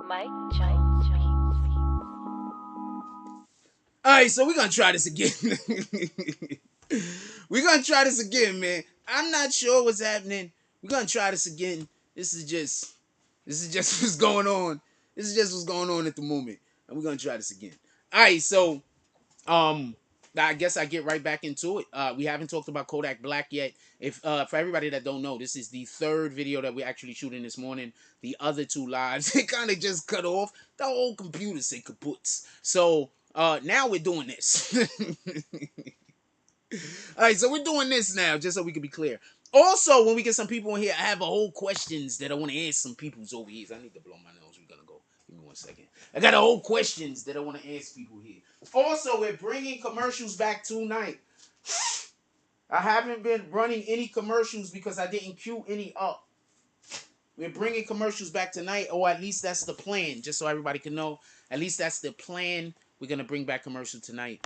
Mike Jones Beats. All right, so we're gonna try this again. We're gonna try this again, man. I'm not sure what's happening. We're gonna try this again. This is just, this is just what's going on. This is just what's going on at the moment, and we're gonna try this again. All right, so um, I guess I get right back into it. We haven't talked about Kodak Black yet. If For everybody that don't know, this is the third video that we're actually shooting this morning. The other two lives, it kind of just cut off. The whole computer said kaputs. So now we're doing this. All right, so we're doing this now, just so we can be clear. Also, when we get some people in here, I have a whole questions that I want to ask some people's over here. I need to blow my nose. We're gonna go. Give me 1 second. I got a whole questions that I want to ask people here. Also, we're bringing commercials back tonight. I haven't been running any commercials because I didn't queue any up. We're bringing commercials back tonight, or at least that's the plan. Just so everybody can know, at least that's the plan. We're gonna bring back commercial tonight.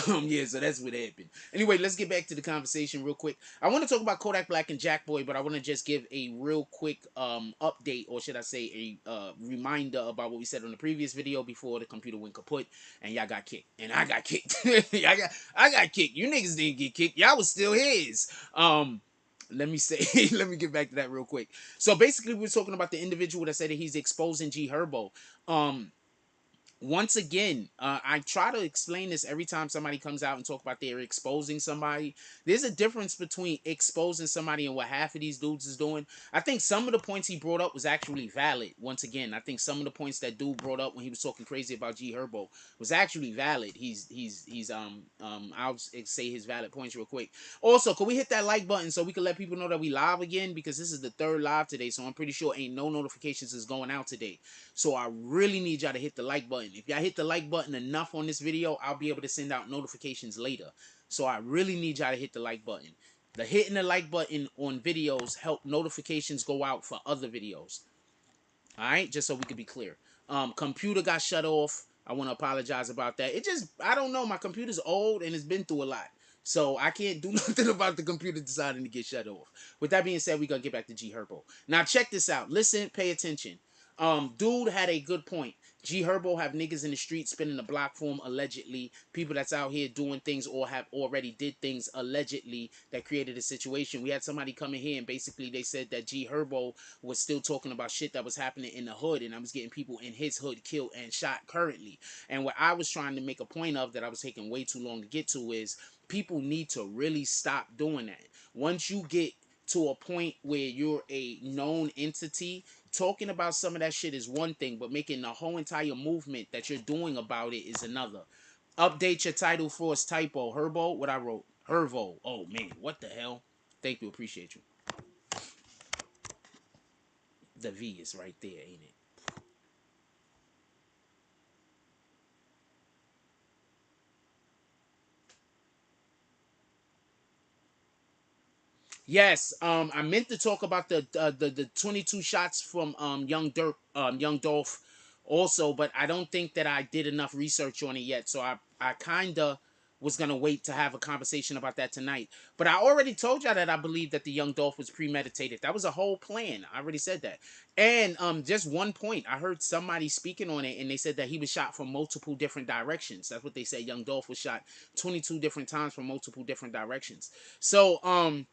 Yeah, so that's what happened. Anyway, let's get back to the conversation real quick. I want to talk about Kodak Black and Jackboy, but I want to just give a real quick update, or should I say a reminder about what we said on the previous video before the computer went kaput and y'all got kicked. And I got kicked. I got kicked. You niggas didn't get kicked. Y'all was still his. Let me say, let me get back to that real quick. So basically, we're talking about the individual that said that he's exposing G Herbo. Once again, I try to explain this every time somebody comes out and talk about they're exposing somebody. There's a difference between exposing somebody and what half of these dudes is doing. I think some of the points he brought up was actually valid. Once again, I think some of the points that dude brought up when he was talking crazy about G Herbo was actually valid. I'll say his valid points real quick. Also, can we hit that like button so we can let people know that we live again, because this is the third live today, so I'm pretty sure ain't no notifications is going out today. So I really need y'all to hit the like button. If y'all hit the like button enough on this video, I'll be able to send out notifications later. So I really need y'all to hit the like button. The hitting the like button on videos help notifications go out for other videos. Alright, just so we can be clear. Computer got shut off. I want to apologize about that. I don't know, my computer's old and it's been through a lot. So I can't do nothing about the computer deciding to get shut off. With that being said, we're going to get back to G Herbo. Now check this out. Listen, pay attention. Dude had a good point. G Herbo have niggas in the street spinning the block for him, allegedly. People that's out here doing things or have already did things allegedly that created a situation. We had somebody come in here and basically they said that G Herbo was still talking about shit that was happening in the hood, and I was getting people in his hood killed and shot currently. And what I was trying to make a point of that I was taking way too long to get to is people need to really stop doing that. Once you get to a point where you're a known entity, talking about some of that shit is one thing, but making the whole entire movement that you're doing about it is another. Update your title for its typo. Herbo, what I wrote. Hervo. Oh man, what the hell? Thank you, appreciate you. The V is right there, ain't it? Yes, I meant to talk about the 22 shots from Young Dolph also, but I don't think that I did enough research on it yet, so I kinda was gonna wait to have a conversation about that tonight. But I already told y'all that I believe that the Young Dolph was premeditated. That was a whole plan. I already said that. And just one point, I heard somebody speaking on it, and they said that he was shot from multiple different directions. That's what they said. Young Dolph was shot 22 different times from multiple different directions. So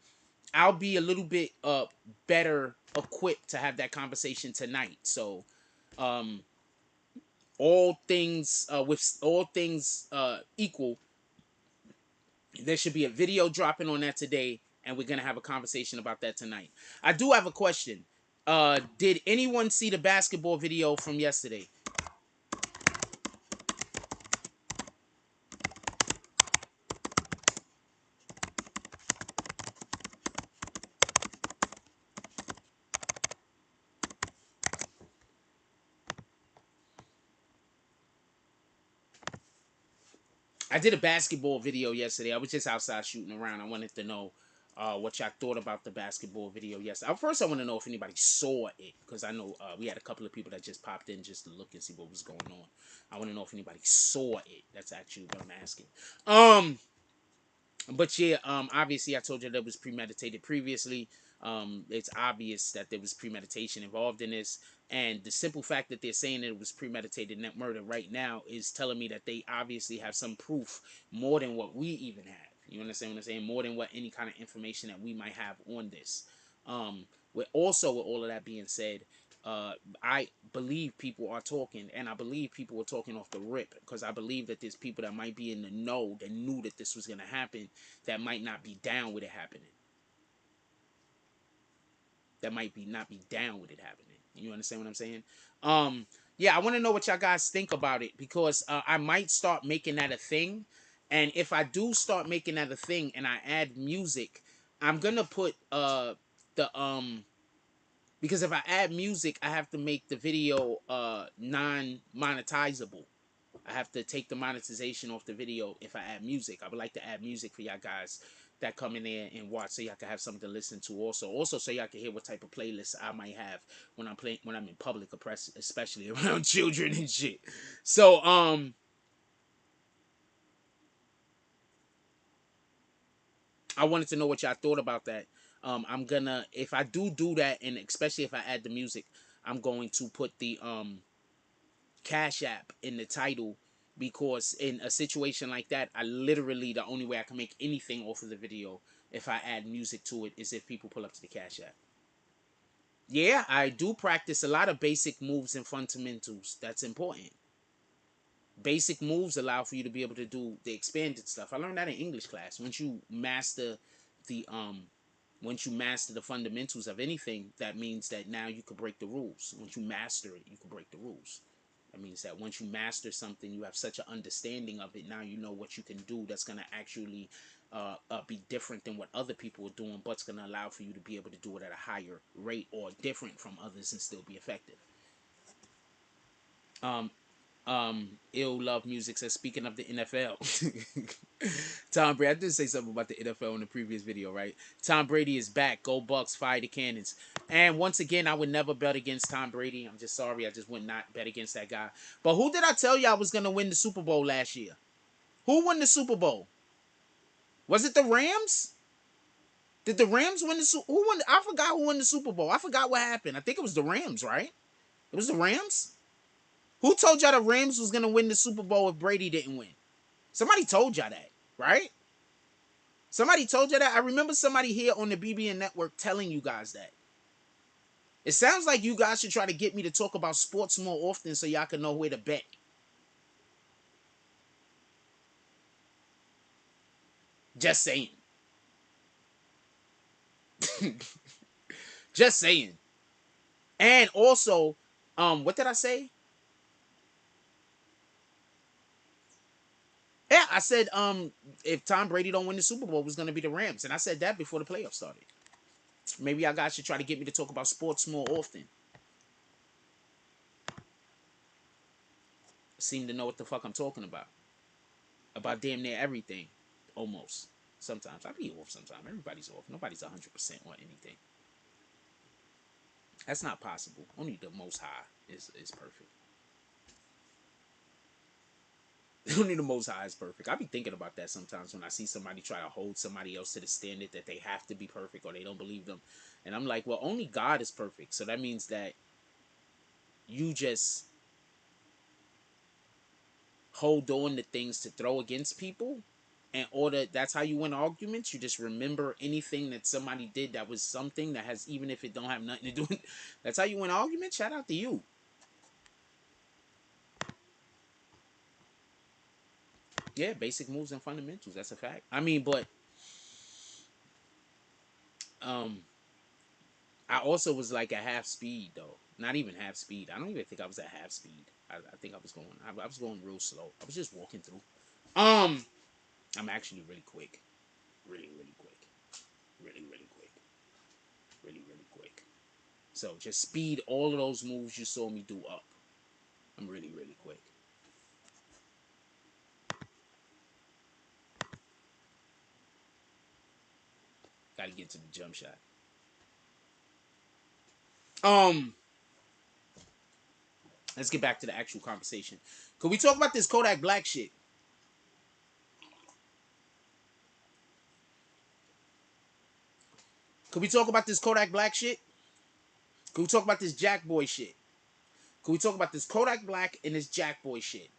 I'll be a little bit better equipped to have that conversation tonight. So um all things equal, there should be a video dropping on that today, and we're gonna have a conversation about that tonight. I do have a question. Did anyone see the basketball video from yesterday? I did a basketball video yesterday. I was just outside shooting around. I wanted to know what y'all thought about the basketball video yesterday. First, I want to know if anybody saw it, because I know we had a couple of people that just popped in just to look and see what was going on. I want to know if anybody saw it. That's actually what I'm asking. But yeah, obviously I told you that was premeditated previously. It's obvious that there was premeditation involved in this, and the simple fact that they're saying that it was premeditated net murder right now is telling me that they obviously have some proof more than what we even have. You understand what I'm saying? More than what any kind of information that we might have on this. With all of that being said, I believe people are talking, and I believe people are talking off the rip, because I believe that there's people that might be in the know that knew that this was gonna happen, that might not be down with it happening. That might be not be down with it happening. You understand what I'm saying? Yeah, I want to know what y'all guys think about it, because I might start making that a thing, and if I do start making that a thing and I add music, I'm gonna put the because if I add music, I have to make the video non-monetizable. I have to take the monetization off the video if I add music. I would like to add music for y'all guys that come in there and watch, so y'all can have something to listen to also. Also, so y'all can hear what type of playlists I might have when I'm in public, especially around children and shit. So I wanted to know what y'all thought about that. I'm gonna, if I do that, and especially if I add the music, I'm going to put the Cash App in the title, because in a situation like that, I literally, the only way I can make anything off of the video if I add music to it is if people pull up to the Cash App. Yeah, I do practice a lot of basic moves and fundamentals. That's important. Basic moves allow for you to be able to do the expanded stuff. I learned that in English class. The once you master the fundamentals of anything, that means that now you can break the rules. Once you master it, you can break the rules. That means that once you master something, you have such an understanding of it. Now you know what you can do that's going to actually be different than what other people are doing, but it's going to allow for you to be able to do it at a higher rate or different from others and still be effective. Um, Ill Love Music says, speaking of the NFL, Tom Brady, I did say something about the NFL in the previous video, right? Tom Brady is back. Go Bucks, fire the cannons. And once again, I would never bet against Tom Brady. I'm just sorry. I just would not bet against that guy. But who did I tell you I was going to win the Super Bowl last year? Who won the Super Bowl? Was it the Rams? Did the Rams win the Super Bowl? Who won? I forgot who won the Super Bowl. I forgot what happened. I think it was the Rams, right? It was the Rams? Who told y'all the Rams was going to win the Super Bowl if Brady didn't win? Somebody told y'all that, right? Somebody told you that. I remember somebody here on the BBN network telling you guys that. It sounds like you guys should try to get me to talk about sports more often so y'all can know where to bet. Just saying. Just saying. And also, what did I say? Yeah, I said if Tom Brady don't win the Super Bowl, it was gonna be the Rams. And I said that before the playoffs started. Maybe y'all guys should try to get me to talk about sports more often. Seem to know what the fuck I'm talking about. About damn near everything. Almost. Sometimes. I be off sometimes. Everybody's off. Nobody's 100% on anything. That's not possible. Only the Most High is perfect. Only the Most High is perfect. I be thinking about that sometimes when I see somebody try to hold somebody else to the standard that they have to be perfect or they don't believe them. And I'm like, well, only God is perfect. So that means that you just hold on to things to throw against people. In order, that's how you win arguments. You just remember anything that somebody did that was something that has, even if it don't have nothing to do with, that's how you win arguments. Shout out to you. Yeah, basic moves and fundamentals. That's a fact. I mean, but um, I also was like at half speed though. Not even half speed. I don't even think I was at half speed. I think I was going. I was going real slow. I was just walking through. I'm actually really quick. Really, really quick. Really, really quick. Really, really quick. So just speed all of those moves you saw me do up. I'm really, really quick. Got to get to the jump shot. Um, let's get back to the actual conversation. Could we talk about this Kodak Black shit? Can we talk about this Kodak Black shit? Can we talk about this Jackboy shit? Can we talk about this Kodak Black and this Jackboy shit?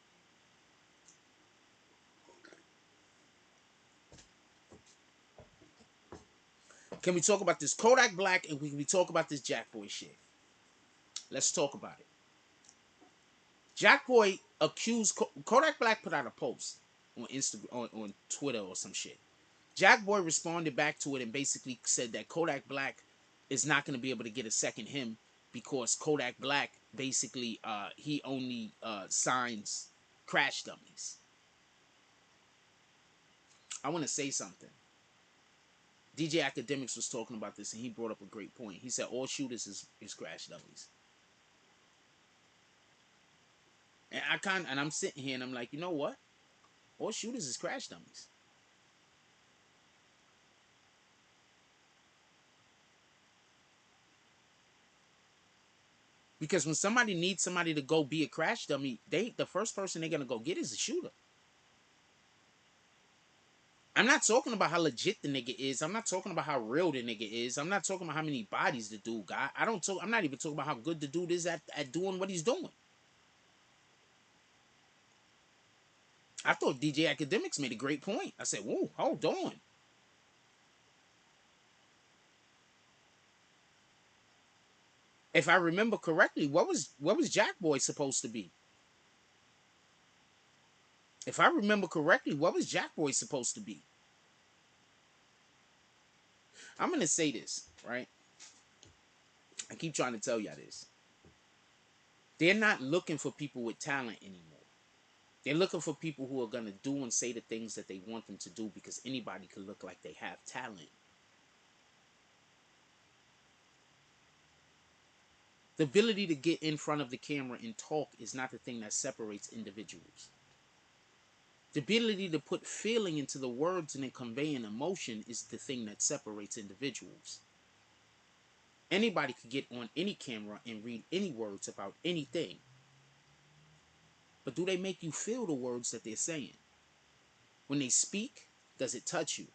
Can we talk about this Kodak Black and can we talk about this Jackboy shit? Let's talk about it. Jackboy accused Kodak Black put out a post on Instagram on Twitter or some shit. Jackboy responded back to it and basically said that Kodak Black is not going to be able to get a second him because Kodak Black basically he only signs crash dummies. I want to say something. DJ Academics was talking about this and he brought up a great point. He said all shooters is crash dummies. And I'm sitting here and I'm like, you know what? All shooters is crash dummies. Because when somebody needs somebody to go be a crash dummy, the first person they're gonna go get is a shooter. I'm not talking about how legit the nigga is. I'm not talking about how real the nigga is. I'm not talking about how many bodies the dude got. I'm not even talking about how good the dude is at doing what he's doing. I thought DJ Academics made a great point. I said, whoa, hold on. If I remember correctly, what was Jackboy supposed to be? If I remember correctly, what was Jackboy supposed to be? I'm gonna say this, right? I keep trying to tell y'all this. They're not looking for people with talent anymore. They're looking for people who are gonna do and say the things that they want them to do because anybody can look like they have talent. The ability to get in front of the camera and talk is not the thing that separates individuals. The ability to put feeling into the words and then convey an emotion is the thing that separates individuals. Anybody could get on any camera and read any words about anything. But do they make you feel the words that they're saying? When they speak, does it touch you?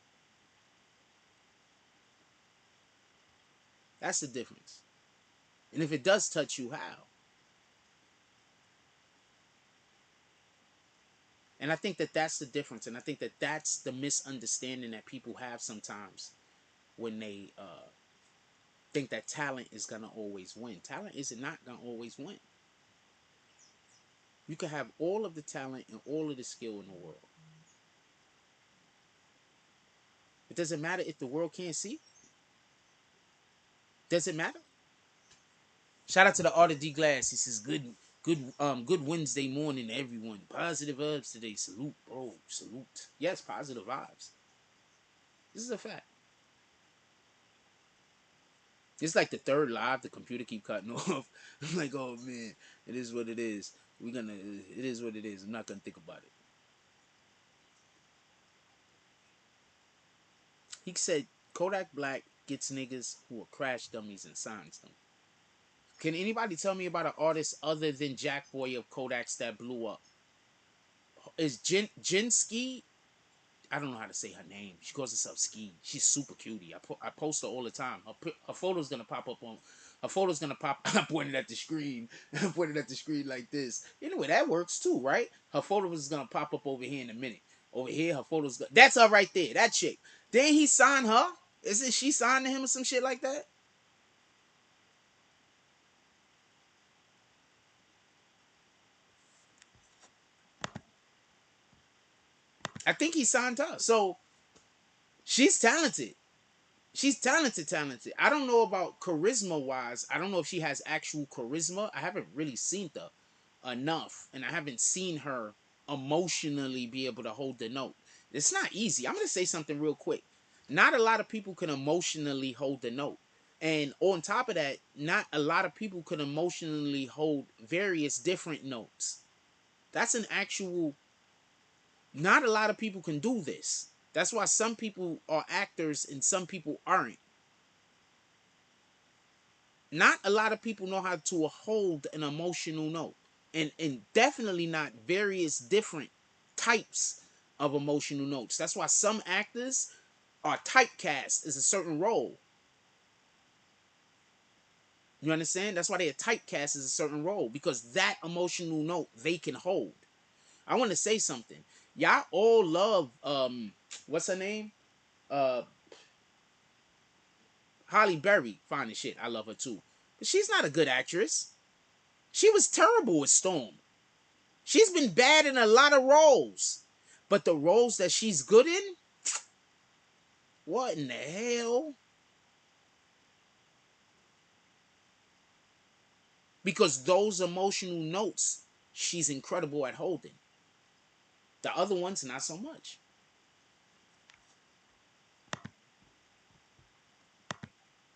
That's the difference. And if it does touch you, how? And I think that that's the difference. And I think that that's the misunderstanding that people have sometimes when they think that talent is going to always win. Talent is not going to always win. You can have all of the talent and all of the skill in the world. It doesn't matter if the world can't see. Does it matter? Shout out to the Art of D Glass. He says, good Wednesday morning to everyone. Positive vibes today. Salute, bro. Salute. Yes, positive vibes. This is a fact. It's like the third live. The computer keep cutting off. I'm like, oh man, it is what it is. It is what it is. I'm not gonna think about it. He said Kodak Black gets niggas who are crash dummies and signs them. Can anybody tell me about an artist other than Jackboy of Kodak's that blew up? Is Ski? I don't know how to say her name. She calls herself Ski. She's super cutie. I post her all the time. Her photo's gonna pop up on. Her photo's gonna pop. I pointed at the screen. I pointed at the screen like this. Anyway, that works too, right? Her photo is gonna pop up over here in a minute. Over here, her photo's. That's her right there. That chick. Then he signed her. Isn't she signed to him or some shit like that? I think he signed her. So she's talented. She's talented. I don't know about charisma wise. I don't know if she has actual charisma. I haven't really seen her enough, and I haven't seen her emotionally be able to hold the note. It's not easy. I'm gonna say something real quick. Not a lot of people can emotionally hold the note. And on top of that, not a lot of people can emotionally hold various different notes. That's an actual, not a lot of people can do this. That's why some people are actors and some people aren't. Not a lot of people know how to hold an emotional note. And definitely not various different types of emotional notes. That's why some actors are typecast as a certain role. You understand? That's why they're typecast as a certain role, because that emotional note they can hold. I want to say something. Y'all all love what's her name? Uh Holly Berry. Fine as shit. I love her too. But she's not a good actress. She was terrible with Storm. She's been bad in a lot of roles. But the roles that she's good in, what in the hell? Because those emotional notes, she's incredible at holding. The other ones, not so much.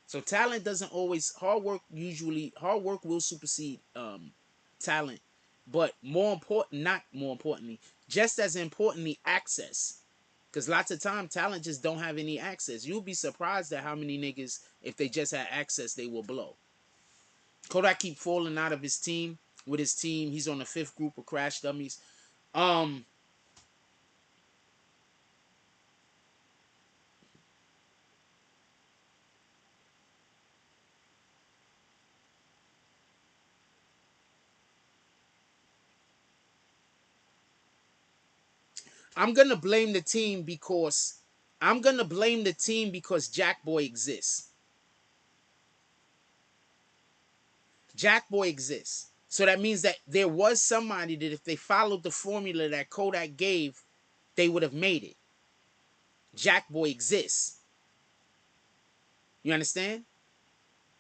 So talent doesn't always, hard work will supersede talent. But more important, not more importantly, just as importantly, access. Because lots of time talent just don't have any access. You'll be surprised at how many niggas, if they just had access, they will blow. Kodak keep falling out of his team. With his team, he's on the 5th group of crash dummies. Um, I'm gonna blame the team because Jackboy exists. Jackboy exists. So that means that there was somebody that if they followed the formula that Kodak gave, they would have made it. Jackboy exists. You understand?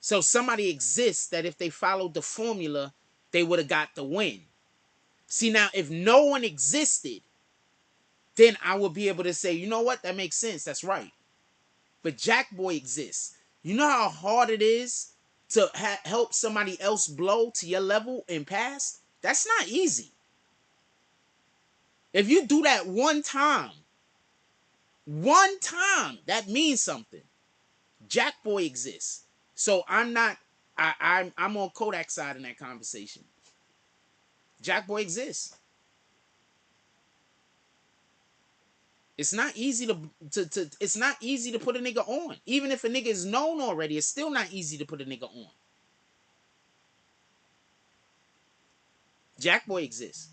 So somebody exists that if they followed the formula, they would have got the win. See, now if no one existed, then I would be able to say, you know what? That makes sense. That's right. But Jackboy exists. You know how hard it is to help somebody else blow to your level and pass? That's not easy. If you do that one time, that means something. Jackboy exists. So I'm not. I'm on Kodak's side in that conversation. Jackboy exists. It's not easy to it's not easy to put a nigga on. Even if a nigga is known already, it's still not easy to put a nigga on. Jackboy exists.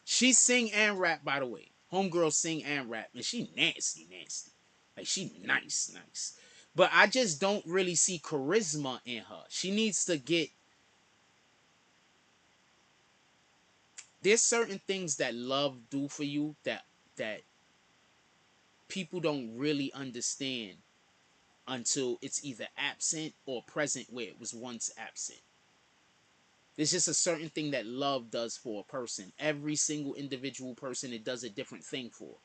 She sing and rap, by the way. Homegirl sing and rap, and she nasty, nasty. Like she nice, nice. But I just don't really see charisma in her. She needs to get. There's certain things that love do for you that people don't really understand until it's either absent or present where it was once absent. There's just a certain thing that love does for a person. Every single individual person, it does a different thing for.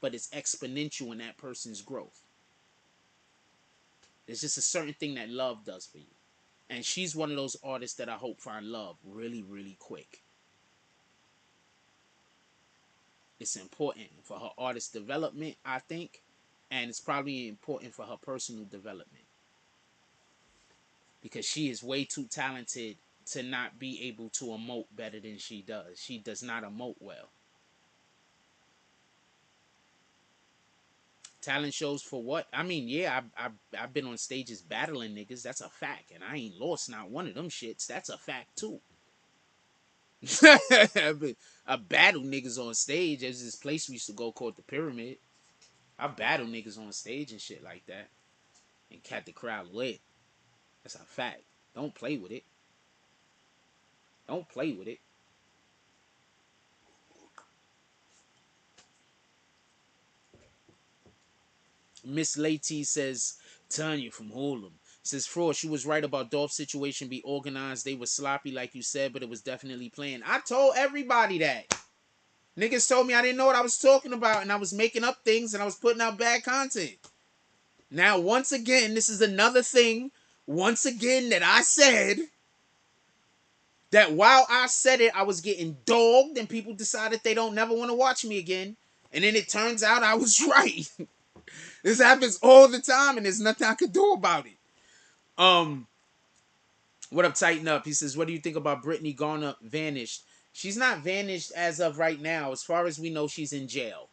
But it's exponential in that person's growth. There's just a certain thing that love does for you. And she's one of those artists that I hope find love really, really quick. It's important for her artist development, I think. And it's probably important for her personal development. Because she is way too talented to not be able to emote better than she does. She does not emote well. Talent shows for what? I mean, yeah, I've been on stages battling niggas. That's a fact. And I ain't lost not one of them shits. That's a fact, too. I battle niggas on stage. There's this place we used to go called the Pyramid. I battle niggas on stage and shit like that. And kept the crowd lit. That's a fact. Don't play with it. Don't play with it. Miss Lady says, Tanya from Harlem. Says, Fraud, she was right about Dolph's situation be organized. They were sloppy, like you said, but it was definitely planned. I told everybody that. Niggas told me I didn't know what I was talking about, and I was making up things, and I was putting out bad content. Now, once again, this is another thing, once again, that I said, that while I said it, I was getting dogged, and people decided they don't never want to watch me again. And then it turns out I was right. This happens all the time, and there's nothing I could do about it. Um, What up, Tighten Up? He says, what do you think about Brittany Garner vanished? She's not vanished as of right now. As far as we know, she's in jail.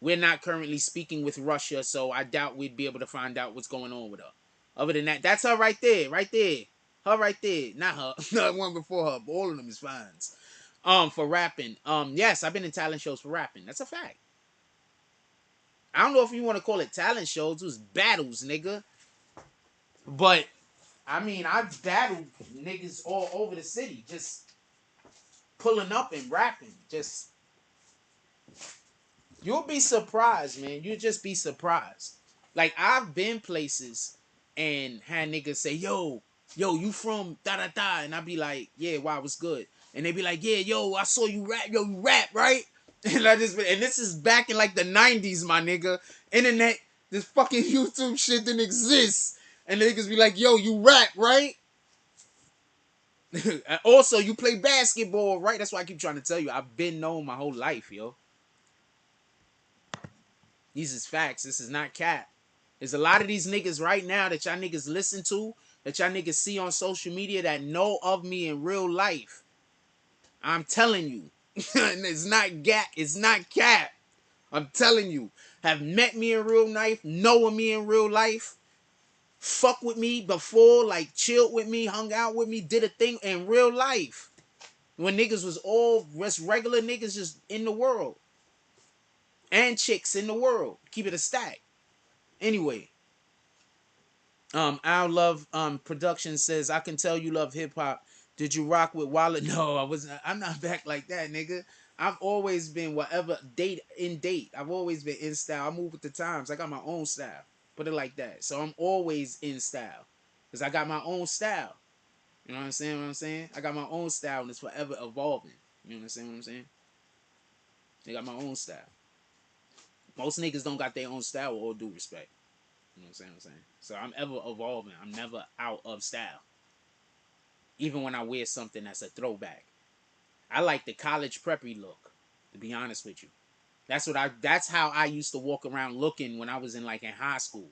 We're not currently speaking with Russia, so I doubt we'd be able to find out what's going on with her. Other than that, that's her right there. Right there. Her right there. Not her. Not one before her. But all of them is fines. For rapping. Yes, I've been in talent shows for rapping. That's a fact. I don't know if you want to call it talent shows. It was battles, nigga. But I mean, I've battled niggas all over the city, just pulling up and rapping. Just you'll be surprised, man. You'll just be surprised. Like I've been places and had niggas say, yo, you from da da da, and I be like, yeah, wow, what's good? And they be like, yeah, yo, I saw you rap, yo, you rap, right? And this is back in like the 90s, my nigga. Internet, this fucking YouTube shit didn't exist. And the niggas be like, yo, you rap, right? Also, you play basketball, right? That's why I keep trying to tell you. I've been known my whole life, yo. These is facts. This is not cap. There's a lot of these niggas right now that y'all niggas listen to, that y'all niggas see on social media that know of me in real life. I'm telling you. And it's not gap. It's not cap. I'm telling you. Have met me in real life, know of me in real life, fuck with me before, like chilled with me, hung out with me, did a thing in real life. When niggas was all just regular niggas just in the world. And chicks in the world. Keep it a stack. Anyway. Our Love Production says, I can tell you love hip hop. Did you rock with Wallet? No, I wasn't. I'm not back like that, nigga. I've always been whatever date. I've always been in style. I move with the times. I got my own style. Put it like that. So I'm always in style. Because I got my own style. You know what I'm saying? What I'm saying? I got my own style and it's forever evolving. You know what I'm saying? What I'm saying? I got my own style. Most niggas don't got their own style with all due respect. You know what I'm saying? So I'm ever evolving. I'm never out of style. Even when I wear something that's a throwback. I like the college preppy look, to be honest with you. That's how I used to walk around looking when I was in high school.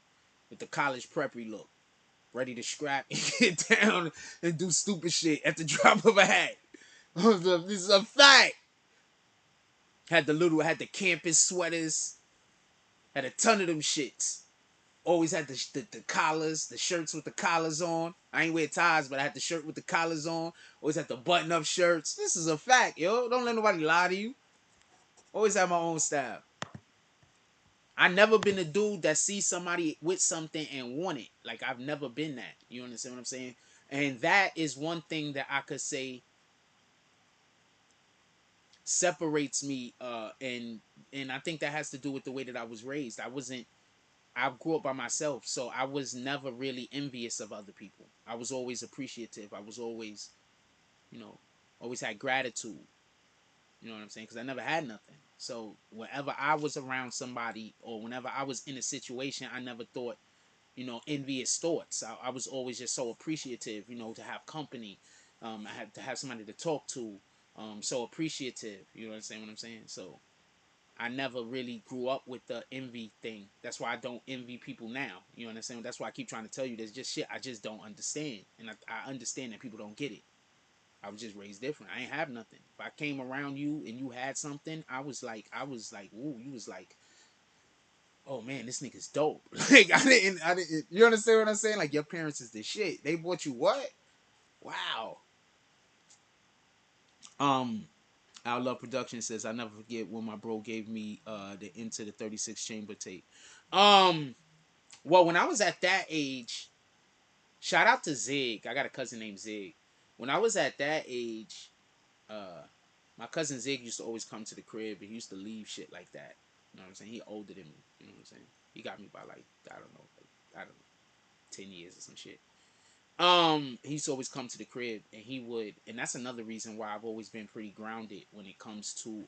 With the college preppy look. Ready to scrap and get down and do stupid shit at the drop of a hat. This is a fact. Had the campus sweaters. Had a ton of them shits. Always had the collars, the shirts with the collars on. I ain't wear ties, but I had the shirt with the collars on. Always had the button-up shirts. This is a fact, yo. Don't let nobody lie to you. Always have my own style. I never been a dude that sees somebody with something and want it. Like, I've never been that. You understand what I'm saying? And that is one thing that I could say separates me. And I think that has to do with the way that I was raised. I grew up by myself, so I was never really envious of other people. I was always appreciative. I was always, always had gratitude. You know what I'm saying? Because I never had nothing. So whenever I was around somebody or whenever I was in a situation, I never thought, envious thoughts. I was always just so appreciative, to have company. I had to have somebody to talk to. So appreciative. You know what I'm saying? So I never really grew up with the envy thing. That's why I don't envy people now. You understand? That's why I keep trying to tell you there's just shit I just don't understand. And I understand that people don't get it. I was just raised different. I ain't have nothing. If I came around you and you had something, I was like, ooh, you was like, oh man, this nigga's dope. Like I didn't. You understand what I'm saying? Like your parents is the shit. They bought you what? Wow. Um, Our Love Production says, I never forget when my bro gave me the Into the 36 Chamber tape. Well, when I was at that age, shout out to Zig. I got a cousin named Zig. When I was at that age, my cousin Zig used to always come to the crib and he used to leave shit like that. You know what I'm saying? He older than me. You know what I'm saying? He got me by I don't know, 10 years or some shit. He used to always come to the crib and and that's another reason why I've always been pretty grounded when it comes to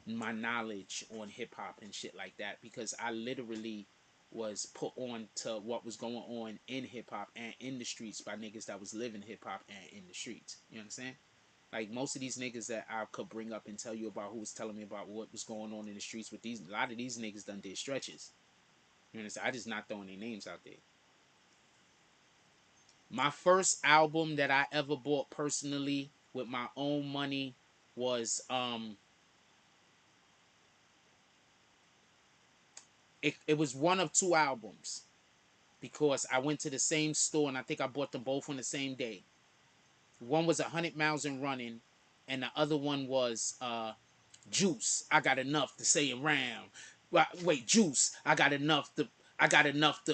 my knowledge on hip hop and shit like that, because I literally was put on to what was going on in hip hop and in the streets by niggas that was living hip hop and in the streets. You understand? Like most of these niggas that I could bring up and tell you about, who was telling me about what was going on in the streets with a lot of these niggas done did stretches. You understand? I just not throwing their names out there. My first album that I ever bought personally with my own money was it was one of two albums because I went to the same store and I think I bought them both on the same day. One was 100 miles and running, and the other one was Juice. I got enough to say around. Wait, Juice. I got enough to. I got enough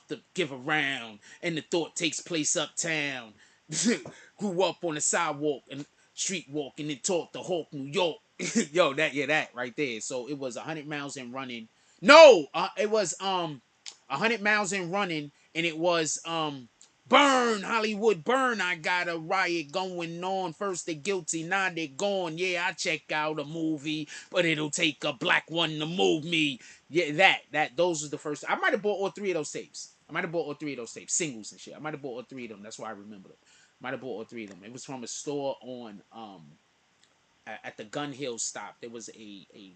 to give around, and the thought takes place uptown. Grew up on the sidewalk and street walking and taught the Hawk, New York. Yo, that right there. So it was 100 miles and running. No, it was 100 miles and running, and it was burn, Hollywood, burn. I got a riot going on. First they're guilty, now they're gone. Yeah, I check out a movie, but it'll take a black one to move me. Yeah, those are the first. I might have bought all three of those tapes. I might have bought all three of those tapes, singles and shit. I might have bought all three of them. That's why I remember them. Might have bought all three of them. It was from a store on at the Gun Hill stop. There was a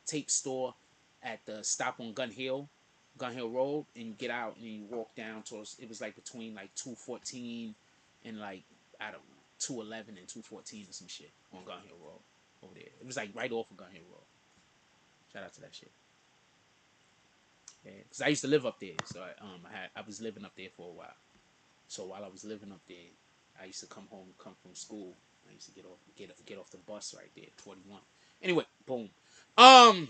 tape store at the stop on Gun Hill Road, and you get out and you walk down towards. It was like between like 214 and like I don't know 211 and 214 or some shit on Gun Hill Road over there. It was like right off of Gun Hill Road. Shout out to that shit. Yeah, because I used to live up there, so I was living up there for a while. So while I was living up there, I used to come from school. I used to get off the bus right there, 41. Anyway, boom. Um,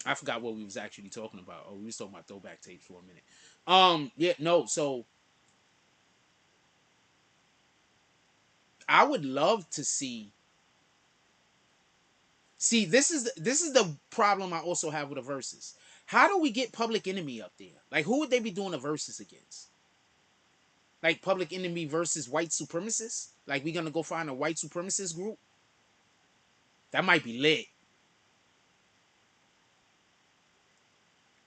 I forgot what we was actually talking about. Oh, we was talking about throwback tapes for a minute. Yeah, no. So I would love to see. See, this is the problem I also have with the verses. How do we get Public Enemy up there? Like, who would they be doing the verses against? Like Public Enemy versus white supremacists? Like, we gonna go find a white supremacist group? That might be lit.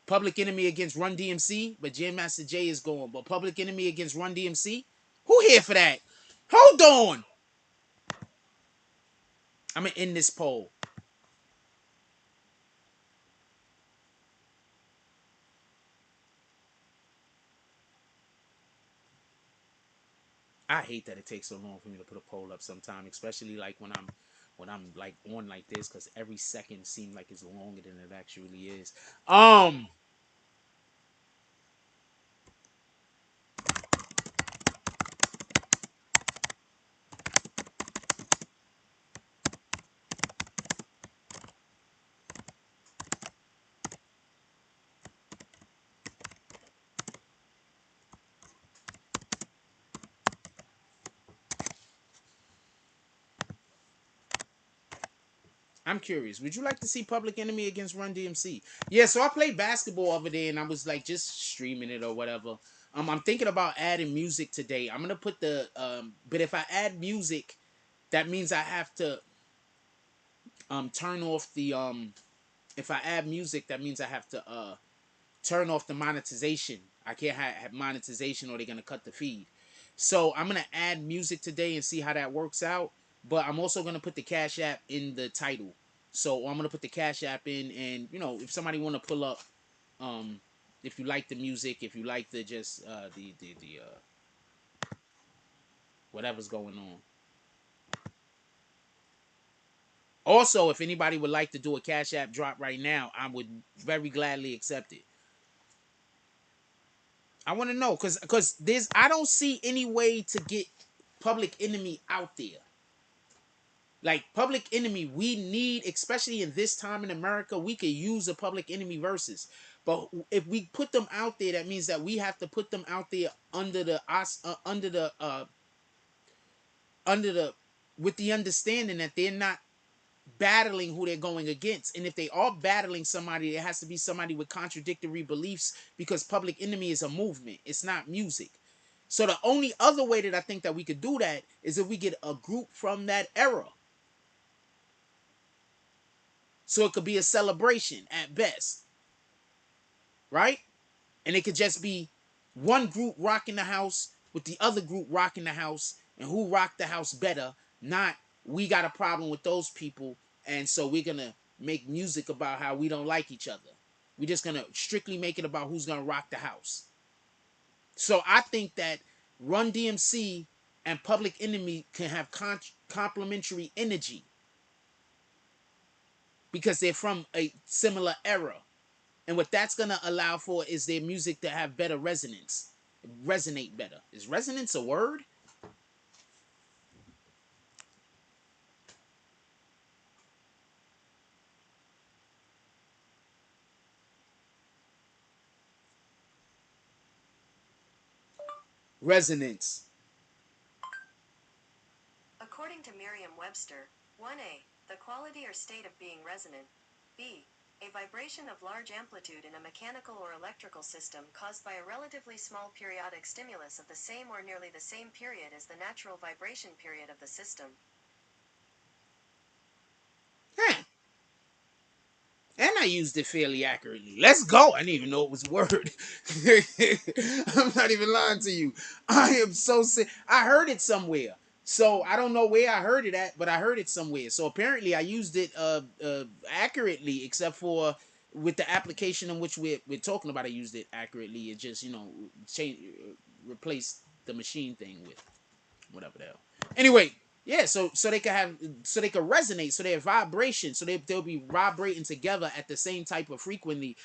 Public Enemy against Run DMC, but Jam Master Jay is going. But Public Enemy against Run DMC? Who here for that? Hold on. I'm gonna end this poll. I hate that it takes so long for me to put a poll up sometime, especially like when I'm like on like this, because every second seems like it's longer than it actually is. I'm curious. Would you like to see Public Enemy against Run DMC? Yeah, so I played basketball over there and I was like just streaming it or whatever. I'm thinking about adding music today. I'm gonna put the but if I add music, that means I have to turn off the if I add music, that means I have to turn off the monetization. I can't have monetization or they're gonna cut the feed. So I'm gonna add music today and see how that works out. But I'm also gonna put the Cash App in the title. So I'm gonna put the Cash App in, and if somebody wanna pull up, um, if you like the music, if you like the just the whatever's going on. Also, if anybody would like to do a Cash App drop right now, I would very gladly accept it. I want to know because there's I don't see any way to get Public Enemy out there. Like Public Enemy, we need, especially in this time in America, we could use a Public Enemy versus. But if we put them out there, that means that we have to put them out there under the with the understanding that they're not battling who they're going against. And if they are battling somebody, it has to be somebody with contradictory beliefs because Public Enemy is a movement. It's not music. So the only other way that I think that we could do that is if we get a group from that era. So it could be a celebration at best, right? And it could just be one group rocking the house with the other group rocking the house, and who rocked the house better, not we got a problem with those people, and so we're gonna make music about how we don't like each other. We're just gonna strictly make it about who's gonna rock the house. So I think that Run DMC and Public Enemy can have complementary energy because they're from a similar era. And what that's gonna allow for is their music to have better resonance, resonate better. Is resonance a word? Resonance. According to Merriam-Webster, 1a, the quality or state of being resonant. B, a vibration of large amplitude in a mechanical or electrical system caused by a relatively small periodic stimulus of the same or nearly the same period as the natural vibration period of the system. Huh. And I used it fairly accurately. Let's go. I didn't even know it was a word. I'm not even lying to you. I am so sick. I heard it somewhere. So I don't know where I heard it at, but I heard it somewhere. So apparently I used it accurately, except for with the application in which we're talking about. I used it accurately. It just, change, replace the machine thing with whatever the hell. Anyway, yeah, so they could have, so they could resonate, so their vibration, so they'll be vibrating together at the same type of frequency,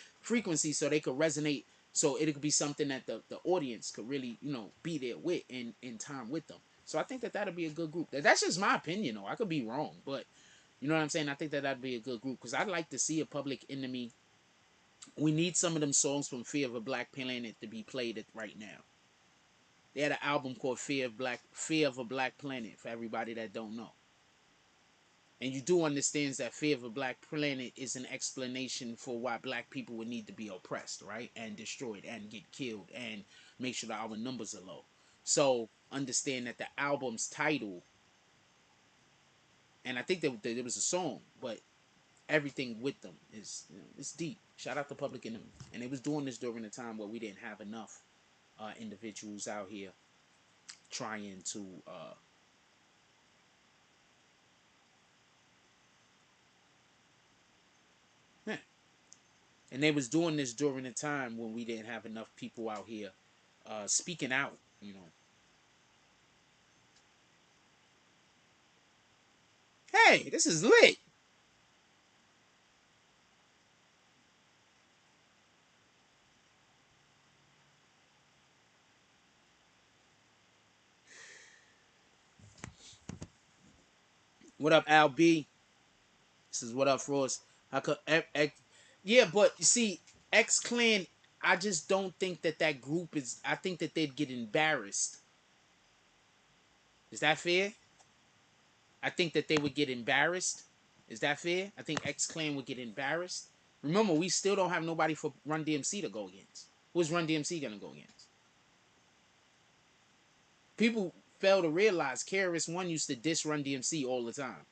so they could resonate, so it could be something that the audience could really, be there with in time with them. So I think that that'll be a good group. That's just my opinion, though. I could be wrong, but you know what I'm saying. I think that that'd be a good group because I'd like to see a Public Enemy. We need some of them songs from Fear of a Black Planet to be played right now. They had an album called Fear of a Black Planet, for everybody that don't know. And you do understand that Fear of a Black Planet is an explanation for why black people would need to be oppressed, right? And destroyed and get killed and make sure that our numbers are low. So understand that the album's title, and I think that there was a song, but everything with them is, it's deep. Shout out to Public Enemy. And they was doing this during a time where we didn't have enough individuals out here trying to yeah. And they was doing this during a time when we didn't have enough people out here speaking out. Hey, this is lit. What up, Al B? This is what up, Frost. How could yeah, but you see, X Clan. I just don't think that that group is. I think that they'd get embarrassed. Is that fair? I think that they would get embarrassed. Is that fair? I think X Clan would get embarrassed. Remember, we still don't have nobody for Run DMC to go against. Who's Run DMC gonna go against? People fail to realize KRS One used to diss Run DMC all the time.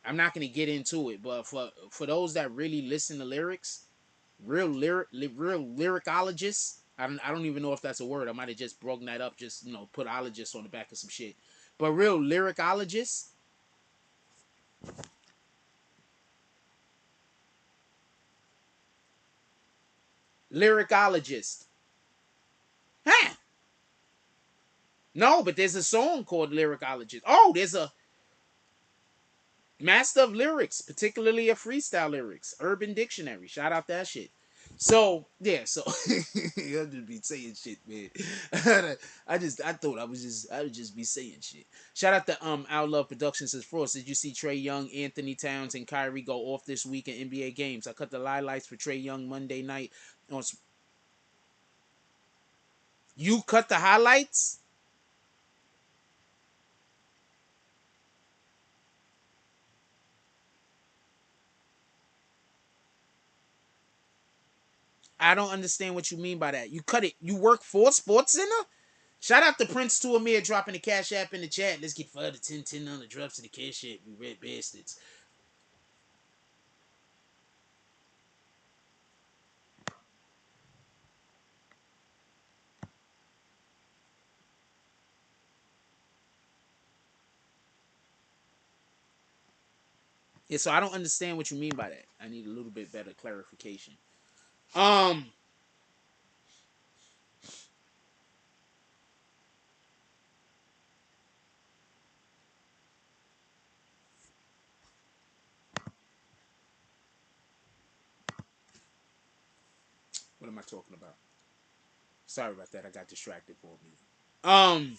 I'm not gonna get into it, but for those that really listen to lyrics, real lyricologists. I don't even know if that's a word. I might have just broken that up. Just put ologist on the back of some shit. But real lyricologists, lyricologist. Huh? No, but there's a song called lyricologist. Oh, there's a master of lyrics, particularly of freestyle lyrics. Urban Dictionary. Shout out that shit. So yeah, so I'll just be saying shit, man. I thought I would just be saying shit. Shout out to Our Love Productions says Frost. Did you see Trey Young, Anthony Towns, and Kyrie go off this week in NBA games? I cut the highlights for Trey Young Monday night. On You cut the highlights? I don't understand what you mean by that. You cut it. You work for Sports Center? Shout out to Prince to Amir dropping the cash app in the chat. Let's get 5 to 10 on the drops to the cash app. We red bastards. Yeah, so I don't understand what you mean by that. I need a little bit better clarification. Um, what am I talking about? Sorry about that. I got distracted for a minute.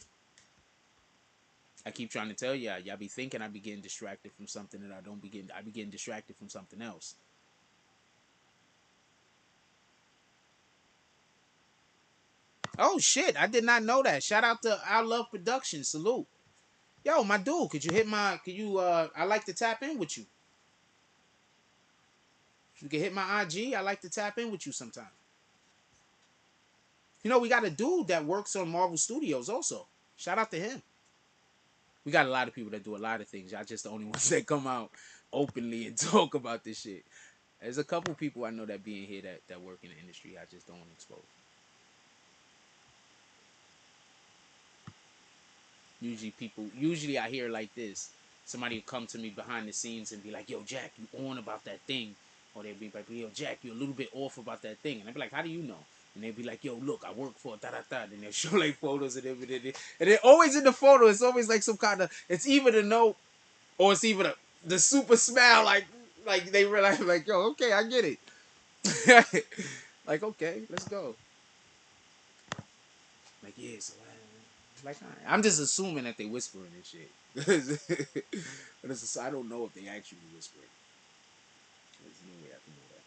I keep trying to tell y'all be thinking I be getting distracted from something that I don't begin. I be getting distracted from something else. Oh shit! I did not know that. Shout out to I Love Production. Salute. Yo, my dude, could you hit my? Could you? I like to tap in with you. If you can hit my IG, I like to tap in with you sometime. You know, we got a dude that works on Marvel Studios also. Shout out to him. We got a lot of people that do a lot of things. Y'all just the only ones that come out openly and talk about this shit. There's a couple people I know that be in here that work in the industry. I just don't want to expose. Usually I hear like this. Somebody will come to me behind the scenes and be like, "Yo, Jack, you on about that thing?" Or they'll be like, "Yo, Jack, you're a little bit off about that thing." And I'd be like, "How do you know?" And they'd be like, "Yo, look, I work for da da da." And they'll show like photos and everything. And they're always in the photo. It's always like some kind of. It's either the note or it's even the super smile. Like they realize like, "Yo, okay, I get it." Like, okay, let's go. Like, yeah, so like, I'm just assuming that they whispering and shit. But I don't know if they actually whispering. There's no way I can know that.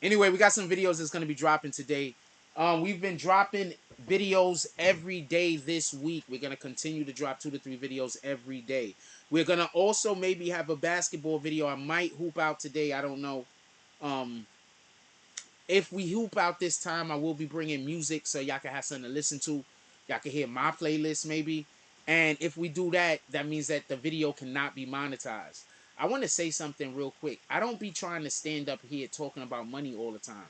Anyway, we got some videos that's gonna be dropping today. We've been dropping videos every day this week. We're gonna continue to drop 2 to 3 videos every day. We're gonna also maybe have a basketball video. I might hoop out today. I don't know. Um, if we hoop out this time, I will be bringing music so y'all can have something to listen to. Y'all can hear my playlist maybe. And if we do that, that means that the video cannot be monetized. I want to say something real quick. I don't be trying to stand up here talking about money all the time.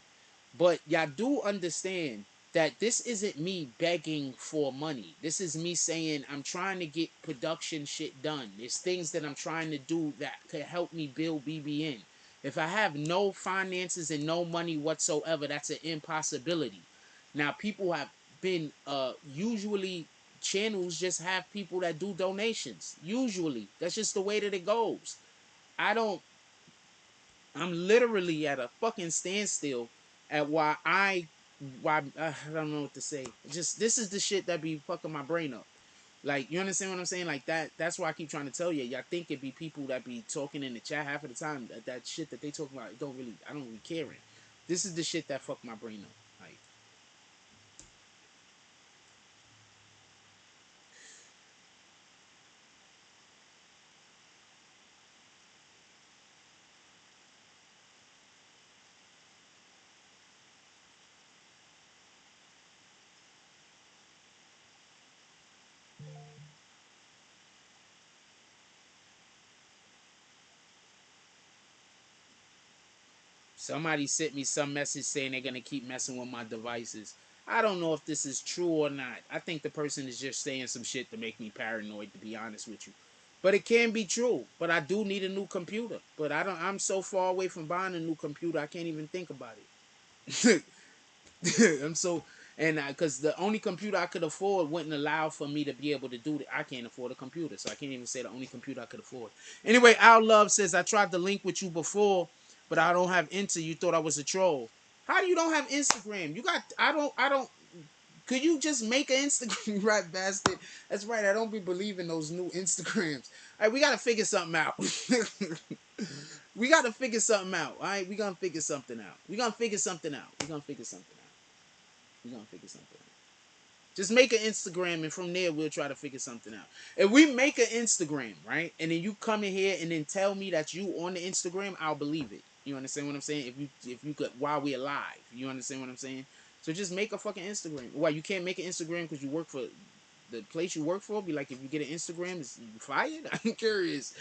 But y'all do understand that this isn't me begging for money. This is me saying I'm trying to get production shit done. There's things that I'm trying to do that could help me build BBN. If I have no finances and no money whatsoever, that's an impossibility. Now, people have been usually channels just have people that do donations. Usually, that's just the way that it goes. I don't. I'm literally at a fucking standstill at why I don't know what to say. Just this is the shit that be fucking my brain up. Like, you understand what I'm saying? Like that. That's why I keep trying to tell you. Y'all think it be people that be talking in the chat half of the time. That shit that they talk about, it don't really. I don't really care. This is the shit that fuck my brain up. Like, somebody sent me some message saying they're gonna keep messing with my devices. I don't know if this is true or not. I think the person is just saying some shit to make me paranoid, to be honest with you. But it can be true. But I do need a new computer. But I don't. I'm so far away from buying a new computer, I can't even think about it. I'm so and because the only computer I could afford wouldn't allow for me to be able to do that. I can't afford a computer, so I can't even say the only computer I could afford. Anyway, Our Love says I tried to link with you before, but I don't have Insta. You thought I was a troll. How do you don't have Instagram? You got I don't. Could you just make an Instagram, right, bastard? That's right. I don't be believing those new Instagrams. All right, we gotta figure something out. We gotta figure something out. All right, we gonna figure something out. We gonna figure something out. We gonna figure something out. We gonna figure something out. Just make an Instagram, and from there we'll try to figure something out. If we make an Instagram, right, and then you come in here and then tell me that you on the Instagram, I'll believe it. You understand what I'm saying? If you could, while we alive, you understand what I'm saying? So just make a fucking Instagram. Why you can't make an Instagram because you work for the place you work for? Be like, if you get an Instagram, is you fired? I'm curious.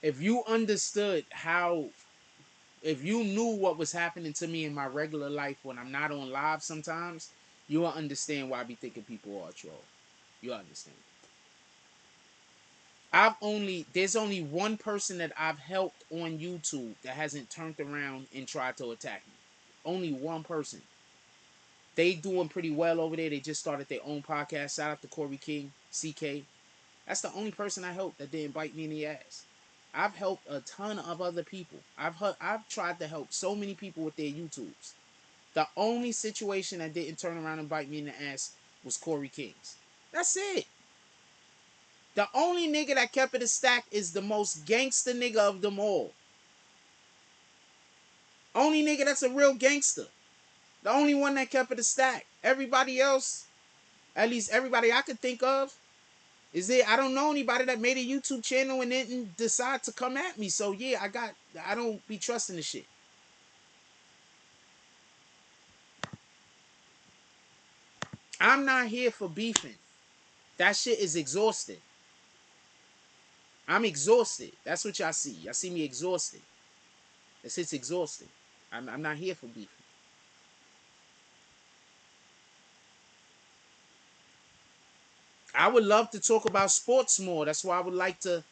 If you understood how, if you knew what was happening to me in my regular life when I'm not on live sometimes, you will understand why I be thinking people are a troll. You understand. There's only one person that I've helped on YouTube that hasn't turned around and tried to attack me. Only one person. They doing pretty well over there. They just started their own podcast. Shout out to Corey King, CK. That's the only person I helped that didn't bite me in the ass. I've helped a ton of other people. I've tried to help so many people with their YouTubes. The only situation that didn't turn around and bite me in the ass was Corey King's. That's it. The only nigga that kept it a stack is the most gangster nigga of them all. Only nigga that's a real gangster. The only one that kept it a stack. Everybody else, at least everybody I could think of, is it? I don't know anybody that made a YouTube channel and didn't decide to come at me. So yeah, I don't be trusting the shit. I'm not here for beefing. That shit is exhausting. I'm exhausted. That's what y'all see. Y'all see me exhausted. It's exhausting. I'm not here for beefing. I would love to talk about sports more. That's why I would like to.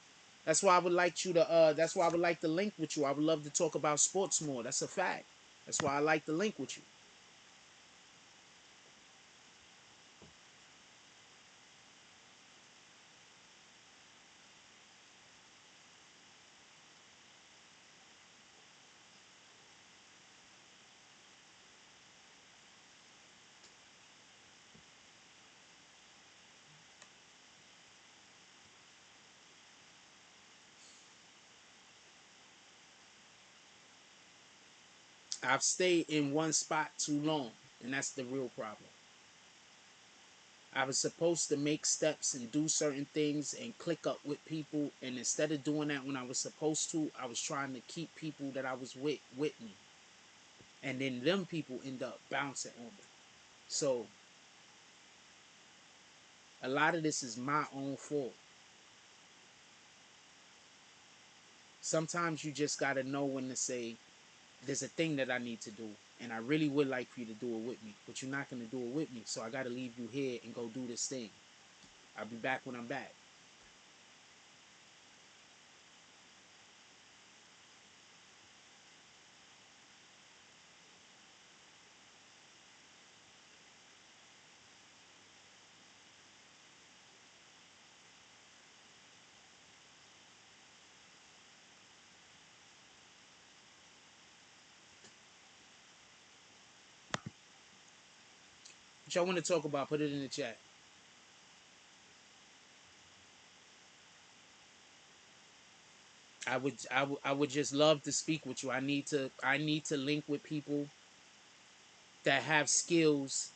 That's why I would like you to. That's why I would like to link with you. I would love to talk about sports more. That's a fact. That's why I like to link with you. I've stayed in one spot too long, and that's the real problem. I was supposed to make steps and do certain things and click up with people, and instead of doing that when I was supposed to, I was trying to keep people that I was with me, and then them people end up bouncing on me. So a lot of this is my own fault. Sometimes you just gotta know when to say, there's a thing that I need to do, and I really would like for you to do it with me, but you're not gonna do it with me, so I gotta leave you here and go do this thing. I'll be back when I'm back. What y'all want to talk about? Put it in the chat. I would just love to speak with you. I need to link with people that have skills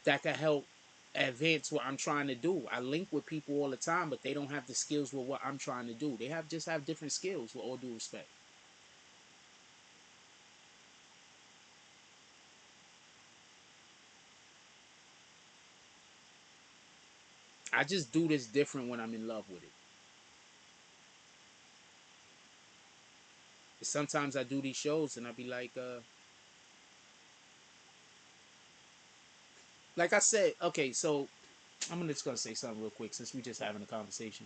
that can help advance what I'm trying to do. I link with people all the time, but they don't have the skills with what I'm trying to do. They have different skills, with all due respect. I just do this different when I'm in love with it. Sometimes I do these shows and I be like I said, okay, so I'm just gonna say something real quick since we just having a conversation.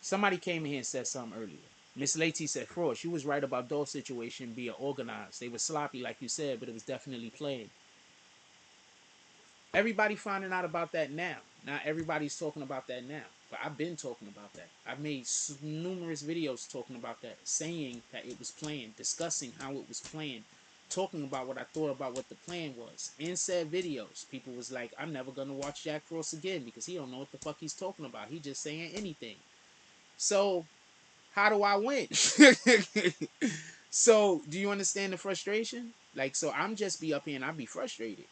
Somebody came in here and said something earlier. Miss Lady said, Frost, you was right about those situation being organized. They were sloppy, like you said, but it was definitely planned. Everybody finding out about that now. Not everybody's talking about that now. But I've been talking about that. I've made numerous videos talking about that, saying that it was planned, discussing how it was planned, talking about what I thought about what the plan was. In said videos, people was like, I'm never going to watch Jack Frost again because he don't know what the fuck he's talking about. He just saying anything. So how do I win? So do you understand the frustration? Like, so I'm just be up here and I be frustrated.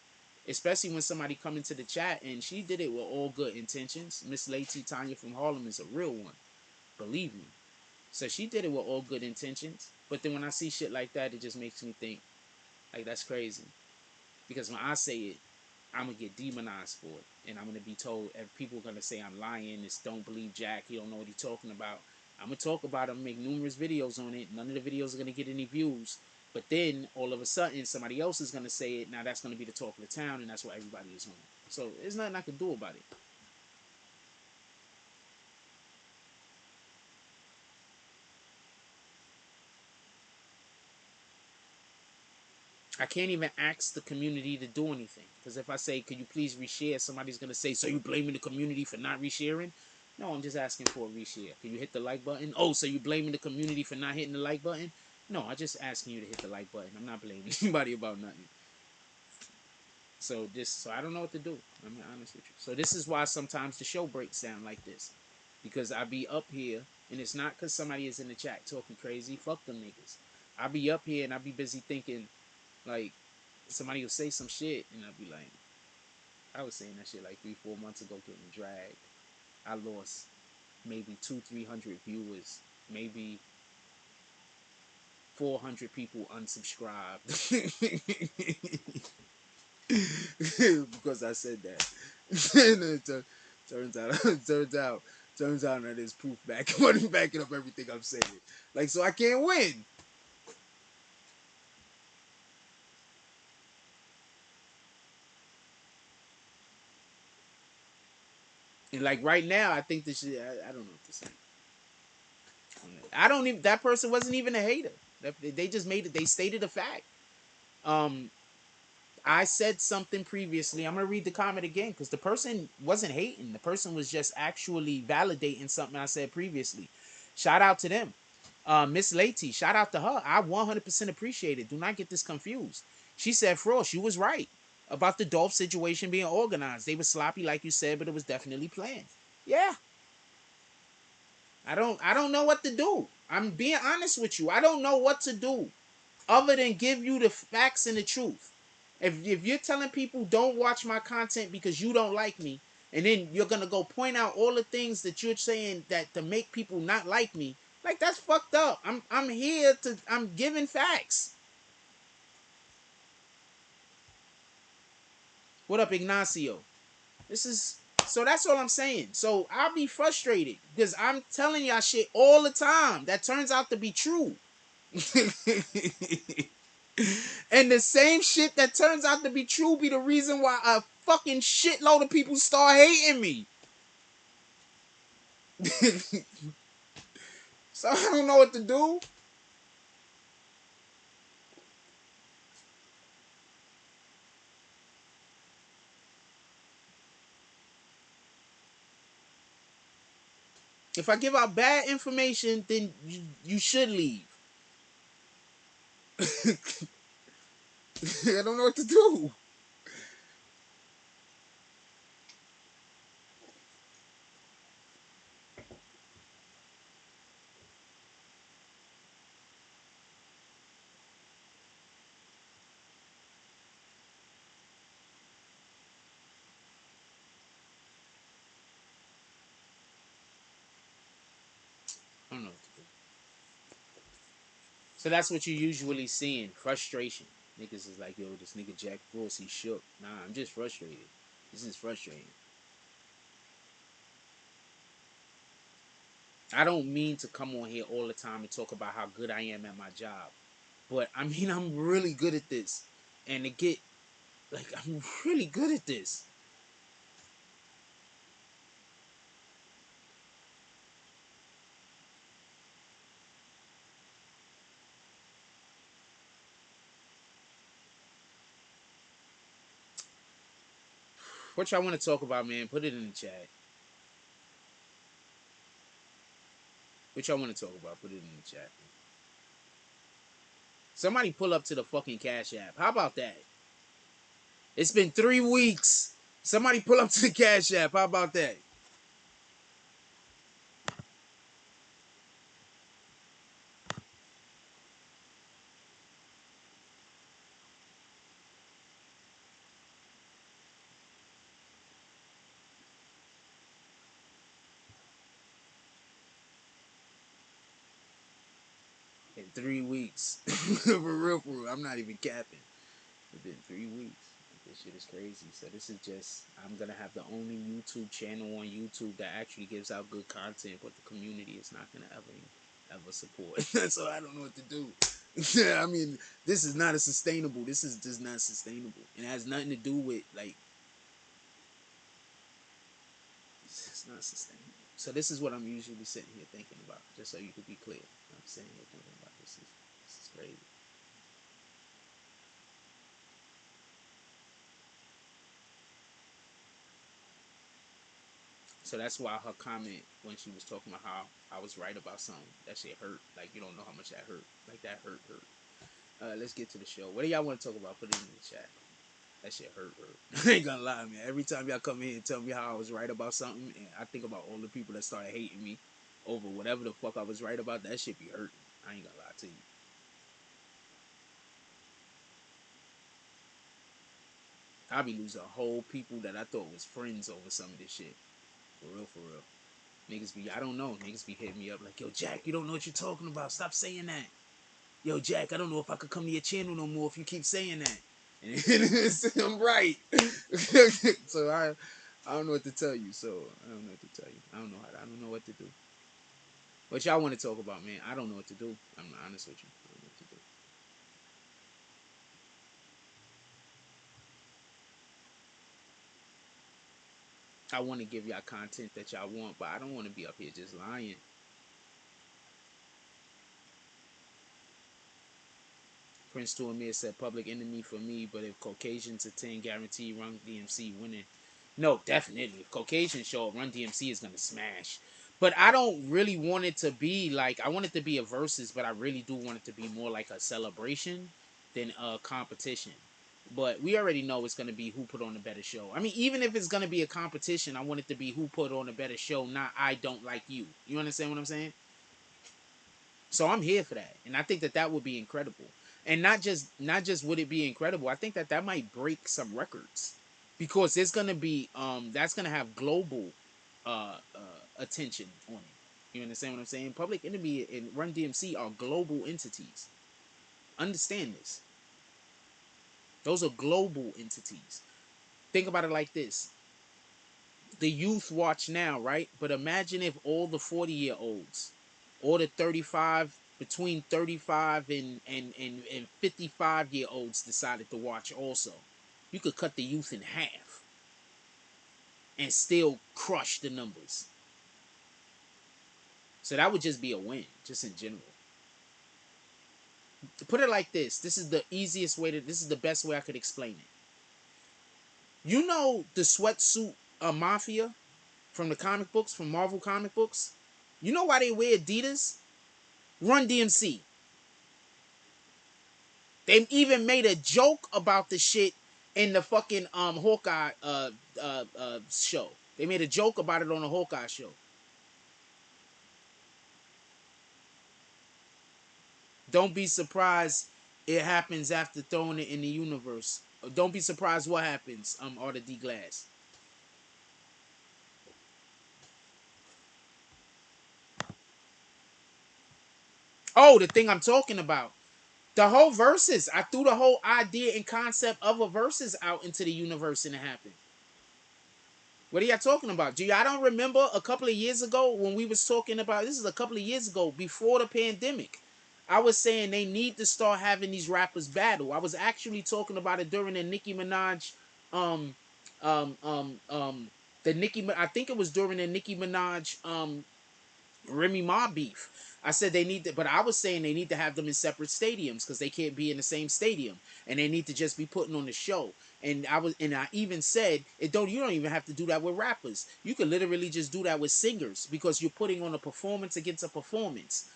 Especially when somebody come into the chat and she did it with all good intentions. Miss Lady Tanya from Harlem is a real one. Believe me. So she did it with all good intentions. But then when I see shit like that, it just makes me think, like, that's crazy. Because when I say it, I'm going to get demonized for it. And I'm going to be told, and people are going to say I'm lying. This don't believe Jack. He don't know what he's talking about. I'm gonna talk about it, make numerous videos on it. None of the videos are gonna get any views. But then all of a sudden somebody else is gonna say it. Now that's gonna be the talk of the town, and that's what everybody is on. So there's nothing I can do about it. I can't even ask the community to do anything. Because if I say, could you please reshare, somebody's going to say, so you blaming the community for not resharing? No, I'm just asking for a reshare. Can you hit the like button? Oh, so you blaming the community for not hitting the like button? No, I'm just asking you to hit the like button. I'm not blaming anybody about nothing. So I don't know what to do. I'm honest with you. So this is why sometimes the show breaks down like this. Because I be up here, and it's not because somebody is in the chat talking crazy. Fuck them niggas. I be up here and I be busy thinking, like, somebody will say some shit, and I'll be like, I was saying that shit like 3-4 months ago, getting dragged. I lost maybe 200-300 viewers, maybe 400 people unsubscribed because I said that. And it turns out that there's proof backing up everything I'm saying. Like, so I can't win. And like right now, I think this shit. I don't know what to say. I don't even. That person wasn't even a hater. They just made it. They stated a fact. Um, I said something previously. I'm gonna read the comment again because the person wasn't hating. The person was just actually validating something I said previously. Shout out to them. Miss Lati, shout out to her. I 100% appreciate it. Do not get this confused. She said, Frost, you was right about the Dolph situation being organized. They were sloppy, like you said, but it was definitely planned. Yeah, I don't know what to do. I'm being honest with you. I don't know what to do other than give you the facts and the truth. If you're telling people don't watch my content because you don't like me, and then you're gonna go point out all the things that you're saying that to make people not like me, like that's fucked up. I'm giving facts. What up, Ignacio? This is so that's all I'm saying. So I'll be frustrated because I'm telling y'all shit all the time that turns out to be true. And the same shit that turns out to be true be the reason why a fucking shitload of people start hating me. So I don't know what to do. If I give out bad information, then you should leave. I don't know what to do. I don't know what to do. So that's what you're usually seeing. Frustration. Niggas is like, yo, this nigga Jack Frost, he shook. Nah, I'm just frustrated. This is frustrating. I don't mean to come on here all the time and talk about how good I am at my job. But I mean, I'm really good at this. And to get, like, I'm really good at this. What y'all want to talk about, man? Put it in the chat. What y'all want to talk about? Put it in the chat. Somebody pull up to the fucking Cash App. How about that? It's been 3 weeks. Somebody pull up to the Cash App. How about that? In 3 weeks. For real, for real. I'm not even capping. It's been 3 weeks. This shit is crazy. So this is just, I'm gonna have the only YouTube channel on YouTube that actually gives out good content, but the community is not gonna ever support. So I don't know what to do. Yeah, I mean, this is not a sustainable. This is just not sustainable. It has nothing to do with like, it's not sustainable. So this is what I'm usually sitting here thinking about, just so you could be clear. I'm sitting here thinking about this is crazy. So that's why her comment when she was talking about how I was right about something, that shit hurt. Like you don't know how much that hurt. Like that hurt. Let's get to the show. What do y'all want to talk about? Put it in the chat. That shit hurt. I ain't gonna lie, man. Every time y'all come in and tell me how I was right about something, and I think about all the people that started hating me over whatever the fuck I was right about, that shit be hurting. I ain't gonna lie to you. I be losing whole people that I thought was friends over some of this shit. For real, for real. Niggas be, I don't know. Niggas be hitting me up like, yo, Jack, you don't know what you're talking about. Stop saying that. Yo, Jack, I don't know if I could come to your channel no more if you keep saying that. And I'm right. So I don't know what to tell you. So I don't know what to tell you. I don't know what to do. What y'all want to talk about, man? I don't know what to do. I'm honest with you. I don't know what to do. I want to give y'all content that y'all want, but I don't want to be up here just lying. Prince to Amir said public enemy for me, but if Caucasians attend, guarantee Run DMC winning. No, definitely. If Caucasians show up, Run DMC is gonna smash. But I don't really want it to be like, I want it to be a versus, but I really do want it to be more like a celebration than a competition. But we already know it's gonna be who put on a better show. I mean, even if it's gonna be a competition, I want it to be who put on a better show, not I don't like you. You understand what I'm saying? So I'm here for that, and I think that that would be incredible. And not just would it be incredible, I think that that might break some records because it's gonna be that's gonna have global attention on it. You understand what I'm saying? Public Enemy and Run DMC are global entities. Understand this. Those are global entities. Think about it like this: the youth watch now, right? But imagine if all the 40-year-olds, or the 35, between 35 and 55-year-olds decided to watch also. You could cut the youth in half and still crush the numbers. So that would just be a win, just in general. To put it like this is the easiest way to, this is the best way I could explain it. You know the sweatsuit mafia from the comic books, from Marvel comic books? You know why they wear Adidas? Run DMC. They even made a joke about the shit in the fucking Hawkeye show. They made a joke about it on the Hawkeye show. Don't be surprised it happens after throwing it in the universe. Don't be surprised what happens, Arthur D. Glass. Oh, the thing I'm talking about. The whole verses. I threw the whole idea and concept of a verses out into the universe and it happened. What are y'all talking about? Do y'all don't remember a couple of years ago when we was talking about, this is a couple of years ago before the pandemic. I was saying they need to start having these rappers battle. I was actually talking about it during the Nicki Minaj um um um um I think it was during the Nicki Minaj Remy Ma beef. I said they need to, but I was saying they need to have them in separate stadiums because they can't be in the same stadium, and they need to just be putting on the show. And I even said it don't. You don't even have to do that with rappers. You could literally just do that with singers because you're putting on a performance against a performance.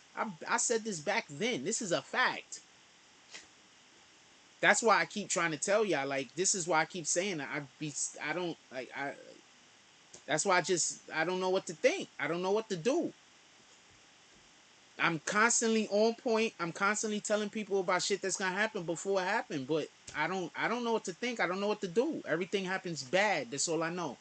I said this back then. This is a fact. That's why I keep trying to tell y'all. Like this is why I keep saying that I don't like I. That's why I don't know what to think. I don't know what to do. I'm constantly on point. I'm constantly telling people about shit that's gonna happen before it happened. But I don't know what to think. I don't know what to do. Everything happens bad. That's all I know.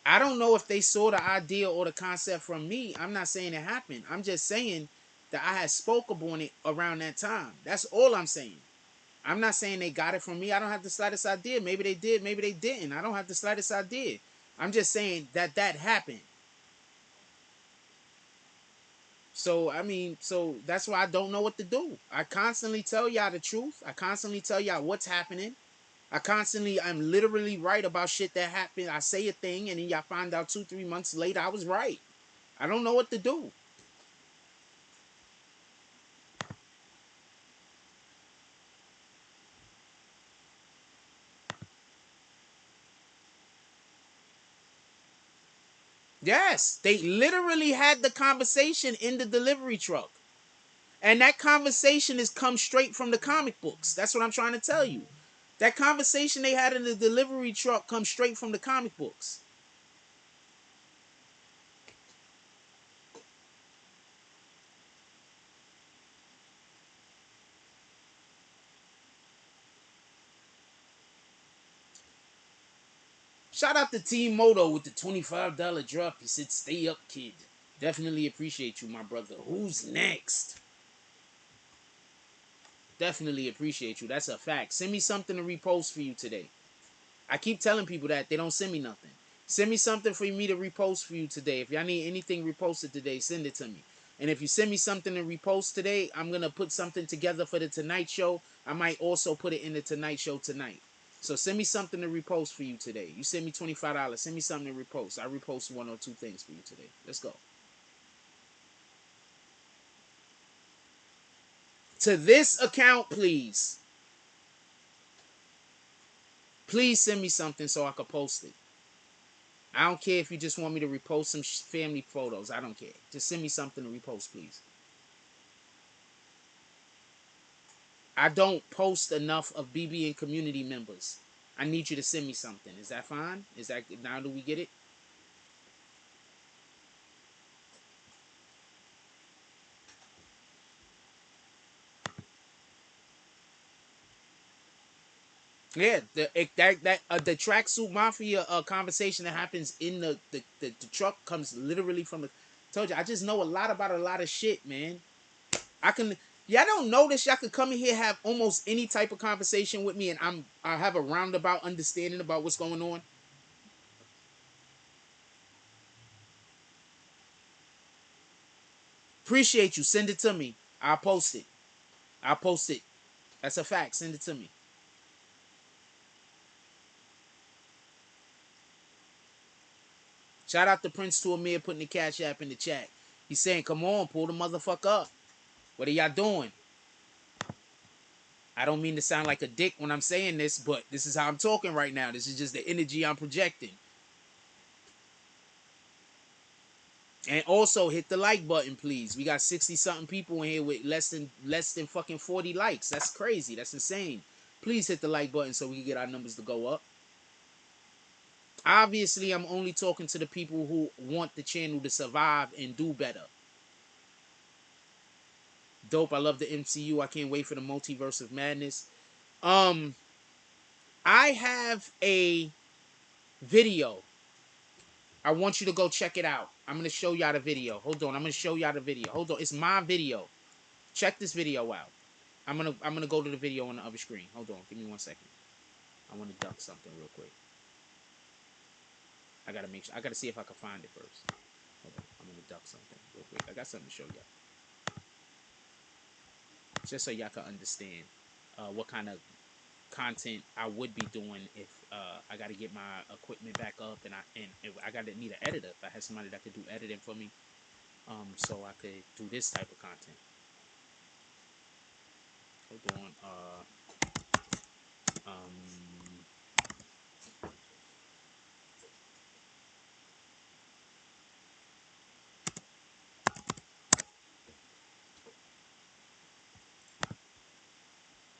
I don't know if they saw the idea or the concept from me. I'm not saying it happened. I'm just saying that I had spoke upon it around that time. That's all I'm saying. I'm not saying they got it from me. I don't have the slightest idea. Maybe they did, maybe they didn't. I don't have the slightest idea. I'm just saying that that happened. So, I mean, so that's why I don't know what to do. I constantly tell y'all the truth. I constantly tell y'all what's happening. I'm literally right about shit that happened. I say a thing and then y'all find out 2-3 months later I was right. I don't know what to do. Yes, they literally had the conversation in the delivery truck. And that conversation is come straight from the comic books. That's what I'm trying to tell you. That conversation they had in the delivery truck comes straight from the comic books. Shout out to Team Moto with the $25 drop. He said, "Stay up, kid." Definitely appreciate you, my brother. Who's next? Definitely appreciate you. That's a fact. Send me something to repost for you today. I keep telling people that they don't send me nothing. Send me something for me to repost for you today. If y'all need anything reposted today, send it to me. And if you send me something to repost today, I'm going to put something together for the Tonight Show. I might also put it in the Tonight Show tonight. So send me something to repost for you today. You send me $25. Send me something to repost. I repost 1 or 2 things for you today. Let's go. To this account, please. Please send me something so I can post it. I don't care if you just want me to repost some family photos. I don't care. Just send me something to repost, please. I don't post enough of BBN community members. I need you to send me something. Is that fine? Is that now? Do we get it? Yeah, the tracksuit mafia conversation that happens in the truck comes literally from the. Told you, I just know a lot about a lot of shit, man. I can. Y'all don't notice y'all could come in here have almost any type of conversation with me, and I have a roundabout understanding about what's going on. Appreciate you. Send it to me. I'll post it. I'll post it. That's a fact. Send it to me. Shout out to Prince to Amir putting the cash app in the chat. He's saying, "Come on, pull the motherfucker up. What are y'all doing?" I don't mean to sound like a dick when I'm saying this, but this is how I'm talking right now. This is just the energy I'm projecting. And also hit the like button, please. We got 60 something people in here with less than fucking 40 likes. That's crazy. That's insane. Please hit the like button so we can get our numbers to go up. Obviously, I'm only talking to the people who want the channel to survive and do better. Dope. I love the MCU. I can't wait for the multiverse of madness. I have a video. I want you to go check it out. I'm gonna show y'all the video. Hold on. I'm gonna show y'all the video. Hold on. It's my video. Check this video out. I'm gonna go to the video on the other screen. Hold on. Give me 1 second. I want to duck something real quick. I gotta make sure. I gotta see if I can find it first. Hold on. I'm gonna duck something real quick. I got something to show y'all. Just so y'all can understand what kind of content I would be doing if I got to get my equipment back up and I got to need an editor. If I had somebody that could do editing for me, so I could do this type of content. Hold on.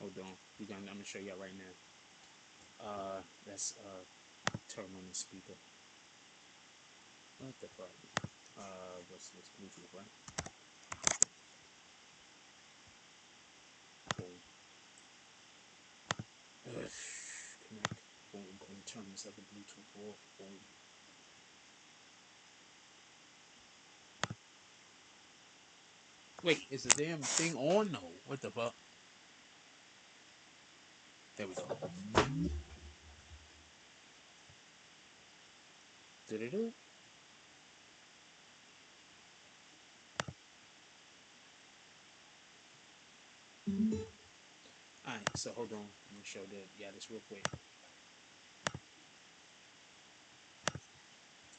Hold on. I'm gonna show y'all right now. Let's turn on the speaker. What the fuck? What's this Bluetooth, right? Boom. Connect. Boom. Boom. Turn this other Bluetooth off. Boom. Wait, is the damn thing on? No. What the fuck? There we go. Did it do? Alright, so hold on. Let me show this real quick.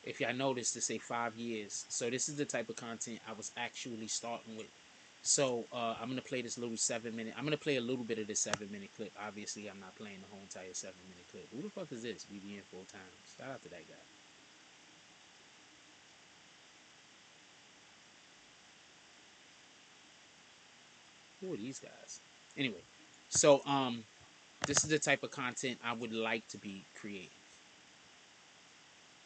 If y'all notice, to say 5 years. So this is the type of content I was actually starting with. So I'm gonna play this little 7 minute. I'm gonna play a little bit of this 7 minute clip. Obviously, I'm not playing the whole entire 7 minute clip. Who the fuck is this? BBN full time. Shout out to that guy. Who are these guys? Anyway, so this is the type of content I would like to be creating.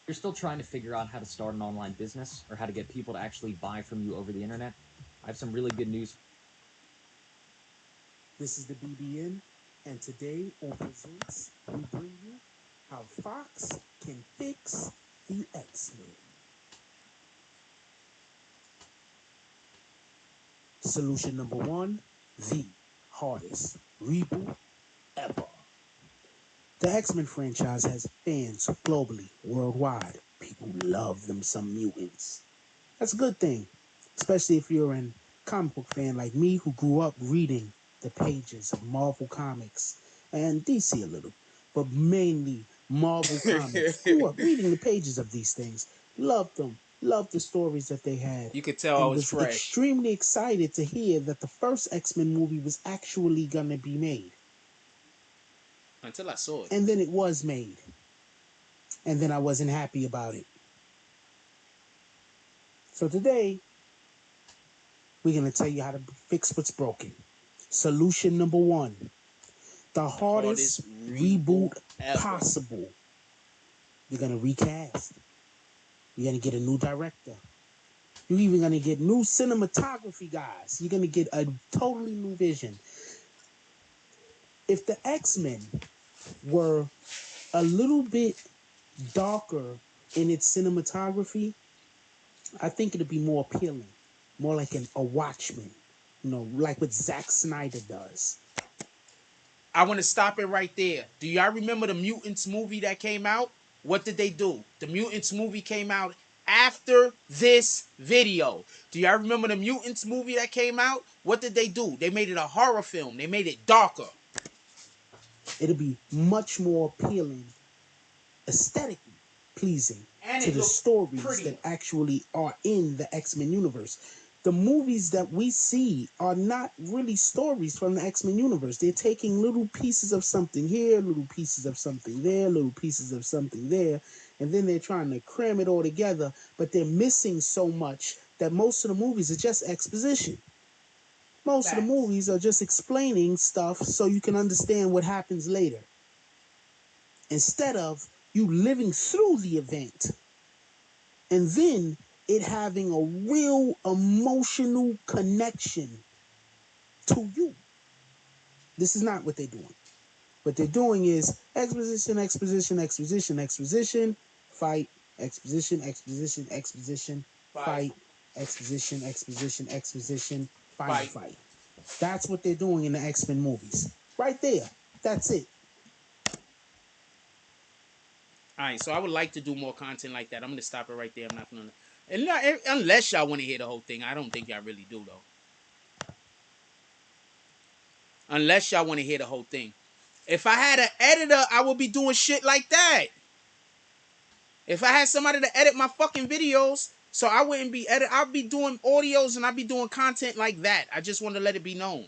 You're still trying to figure out how to start an online business or how to get people to actually buy from you over the internet? I have some really good news. This is the BBN, and today on Presents, we bring you how Fox can fix the X-Men. Solution number one, the hardest reboot ever. The X-Men franchise has fans globally, worldwide. People love them some mutants. That's a good thing, especially if you're a comic book fan like me who grew up reading the pages of Marvel Comics and DC a little, but mainly Marvel Comics. Grew up reading the pages of these things, loved them, loved the stories that they had. You could tell I and was fresh. Extremely excited to hear that the first X-Men movie was actually gonna be made. Until I saw it. And then it was made. And then I wasn't happy about it. So today, we're going to tell you how to fix what's broken. Solution number one, the hardest reboot ever possible. You're going to recast. You're going to get a new director. You're even going to get new cinematography, guys. You're going to get a totally new vision. If the X-Men were a little bit darker in its cinematography, I think it'd be more appealing. More like a Watchmen. You know, like what Zack Snyder does. I want to stop it right there. Do y'all remember the Mutants movie that came out? What did they do? The Mutants movie came out after this video. Do y'all remember the Mutants movie that came out? What did they do? They made it a horror film. They made it darker. It'll be much more appealing, aesthetically pleasing And to the stories that actually are in the X-Men universe. The movies that we see are not really stories from the X-Men universe. They're taking little pieces of something here, little pieces of something there, little pieces of something there, and then they're trying to cram it all together, but they're missing so much that most of the movies are just exposition. Most of the movies are just explaining stuff so you can understand what happens later, instead of you living through the event and then it having a real emotional connection to you. This is not what they're doing. What they're doing is exposition, exposition, exposition, exposition, fight, exposition, exposition, exposition, fight, exposition, exposition, exposition, fight. That's what they're doing in the X-Men movies. Right there. That's it. Alright, so I would like to do more content like that. I'm gonna stop it right there. I'm not gonna, and not, unless y'all want to hear the whole thing. I don't think y'all really do though. Unless y'all want to hear the whole thing. If I had an editor, I would be doing shit like that. If I had somebody to edit my fucking videos, so I wouldn't be I'd be doing audios and I'd be doing content like that. I just want to let it be known.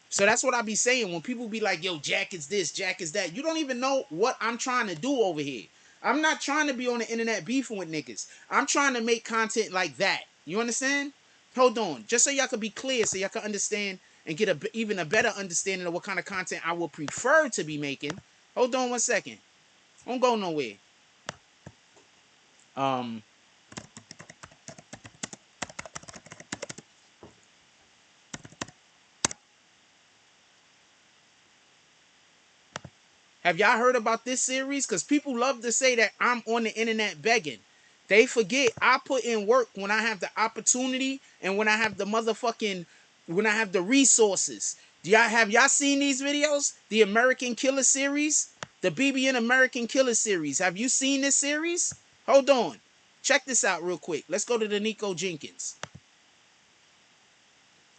So that's what I be saying when people be like, yo, Jack is this, Jack is that. You don't even know what I'm trying to do over here. I'm not trying to be on the internet beefing with niggas. I'm trying to make content like that. You understand? Hold on. Just so y'all can be clear, so y'all can understand and get even a better understanding of what kind of content I would prefer to be making. Hold on 1 second. Don't go nowhere. Have y'all heard about this series? Because people love to say that I'm on the internet begging. They forget I put in work when I have the opportunity and when I have the when I have the resources. Y'all seen these videos? The American Killer series? The BBN American Killer series. Have you seen this series? Hold on. Check this out real quick. Let's go to the Nico Jenkins.